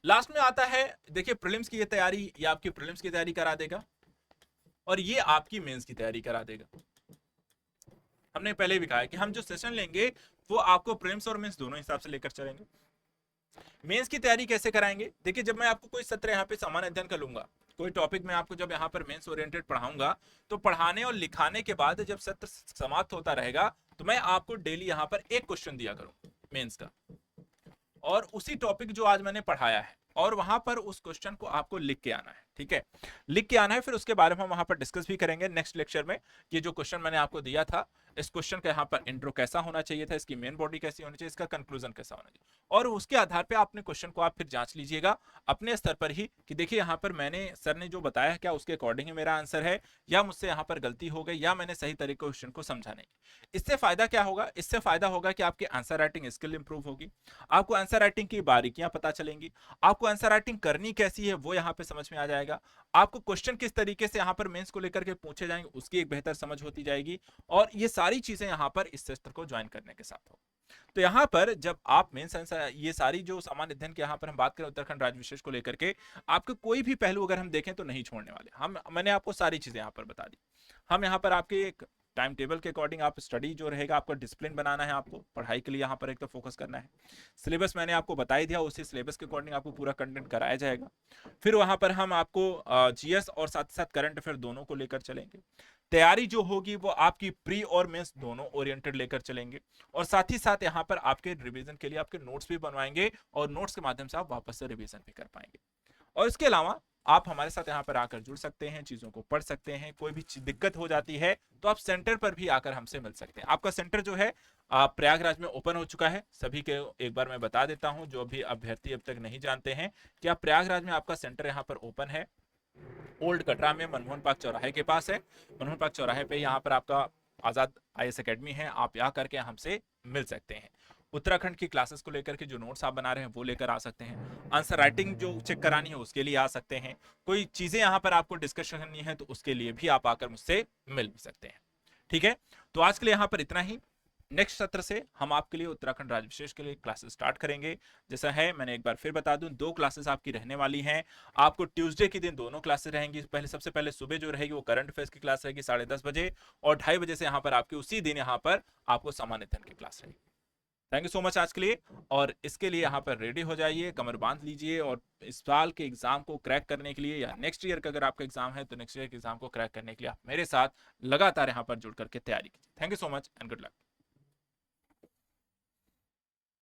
लास्ट में आता है देखिए प्रीलिम्स की ये तैयारी, ये आपकी प्रीलिम्स की तैयारी करा देगा और ये आपकी मेंस की तैयारी करा देगा। हमने पहले भी कहा है कि हम जो सेशन लेंगे वो आपको प्रीलिम्स और मेंस दोनों हिसाब से लेकर चलेंगे। मेंस की तैयारी कैसे कराएंगे, देखिए जब मैं आपको कोई सत्र यहाँ पे सामान्य अध्ययन कर लूंगा, कोई टॉपिक में आपको जब यहाँ पर मेंस ओरिएंटेड पढ़ाऊंगा, तो पढ़ाने और लिखाने के बाद जब सत्र समाप्त होता रहेगा तो मैं आपको डेली यहाँ पर एक क्वेश्चन दिया करूँ मेंस का, और उसी टॉपिक जो आज मैंने पढ़ाया है, और वहां पर उस क्वेश्चन को आपको लिख के आना है। ठीक है, लिख के आना है, फिर उसके बारे में हम वहां पर डिस्कस भी करेंगे नेक्स्ट लेक्चर में। ये जो क्वेश्चन मैंने आपको दिया था, इस क्वेश्चन का यहाँ पर इंट्रो कैसा होना चाहिए था, इसकी मेन बॉडी कैसी होनी चाहिए, इसका कंक्लूजन कैसा होना चाहिए, और उसके आधार पर अपने क्वेश्चन को आप फिर जांच लीजिएगा अपने स्तर पर ही कि देखिए यहाँ पर मैंने सर ने जो बताया क्या उसके अकॉर्डिंग ही मेरा आंसर है, या मुझसे यहाँ पर गलती हो गई, या मैंने सही तरीके क्वेश्चन को समझा नहीं। इससे फायदा क्या होगा, इससे फायदा होगा कि आपकी आंसर राइटिंग स्किल इंप्रूव होगी, आपको आंसर राइटिंग की बारीकियां पता चलेंगी, आपको आंसर राइटिंग करनी कैसी है वो यहाँ पे समझ में आ जाएगा, आपको क्वेश्चन किस तरीके से यहाँ पर मेंस को लेकर के पूछे जाएंगे उसकी एक बेहतर समझ होती जाएगी, और ये सारी चीजें यहाँ पर इस सत्र को ज्वाइन करने के साथ हो। तो यहाँ पर जब आप मेंस ये सारी जो सामान्य अध्ययन की यहाँ पर हम बात करें उत्तराखंड राज्य विशेष को लेकर के, आपके कोई भी पहलू अगर हम देखें तो नहीं छोड़ने वाले। मैंने आपको सारी चीजें यहाँ पर बता दी। हम यहाँ पर आपके एक टाइम टेबल के अकॉर्डिंग आप स्टडी जो रहेगा, आपका डिसिप्लिन बनाना है, आपको पढ़ाई के लिए यहाँ पर एक तो फोकस करना है। सिलेबस मैंने आपको बता ही दिया, उसी सिलेबस के अकॉर्डिंग आपको पूरा कंटेंट कराया जाएगा। फिर वहां पर हम आपको जीएस और साथ साथ करंट अफेयर दोनों को लेकर चलेंगे। तैयारी जो होगी वो आपकी प्री और मेंस दोनों ओरिएंटेड लेकर चलेंगे, और साथ ही साथ यहाँ पर आपके रिवीजन के लिए आपके नोट्स भी बनवाएंगे, और नोट्स के माध्यम से आप वापस से रिवीजन भी कर पाएंगे। और इसके अलावा आप हमारे साथ यहाँ पर आकर जुड़ सकते हैं, चीजों को पढ़ सकते हैं, कोई भी दिक्कत हो जाती है तो आप सेंटर पर भी आकर हमसे मिल सकते हैं। आपका सेंटर जो है प्रयागराज में ओपन हो चुका है, सभी के एक बार मैं बता देता हूं, जो भी अभ्यर्थी अब तक नहीं जानते हैं कि आप प्रयागराज में आपका सेंटर यहाँ पर ओपन है, ओल्ड कटरा में मनमोहन पार्क चौराहे के पास है। मनमोहन पार्क चौराहे पे यहाँ पर आपका आजाद आईएएस एकेडमी है, आप यहाँ करके हमसे मिल सकते हैं। उत्तराखंड की क्लासेस को लेकर के जो नोट्स आप बना रहे हैं वो लेकर आ सकते हैं, आंसर राइटिंग जो चेक करानी है उसके लिए आ सकते हैं, कोई चीजें यहाँ पर आपको डिस्कशन करनी है तो उसके लिए भी आप आकर मुझसे मिल सकते हैं। ठीक है, तो आज के लिए यहाँ पर इतना ही। नेक्स्ट सत्र से हम आपके लिए उत्तराखंड राज्य विशेष के लिए क्लासेस स्टार्ट करेंगे। जैसा है, मैंने एक बार फिर बता दूं, 2 क्लासेस आपकी रहने वाली हैं। आपको ट्यूसडे के दिन दोनों क्लासेस रहेंगी। पहले सबसे पहले सुबह जो रहेगी वो करंट अफेयर्स की क्लास रहेगी 10:30 बजे, और 2:30 बजे से यहाँ पर आपकी उसी दिन यहाँ पर आपको सामान्य अध्ययन की क्लास रहेगी। थैंक यू सो मच आज के लिए। और इसके लिए यहाँ पर रेडी हो जाइए, कमर बांध लीजिए, और इस साल के एग्जाम को क्रैक करने के लिए, या नेक्स्ट ईयर का अगर आपका एग्जाम है तो नेक्स्ट ईयर के एग्जाम को क्रैक करने के लिए आप मेरे साथ लगातार यहाँ पर जुड़ करके तैयारी कीजिए। Thank you so much and good luck.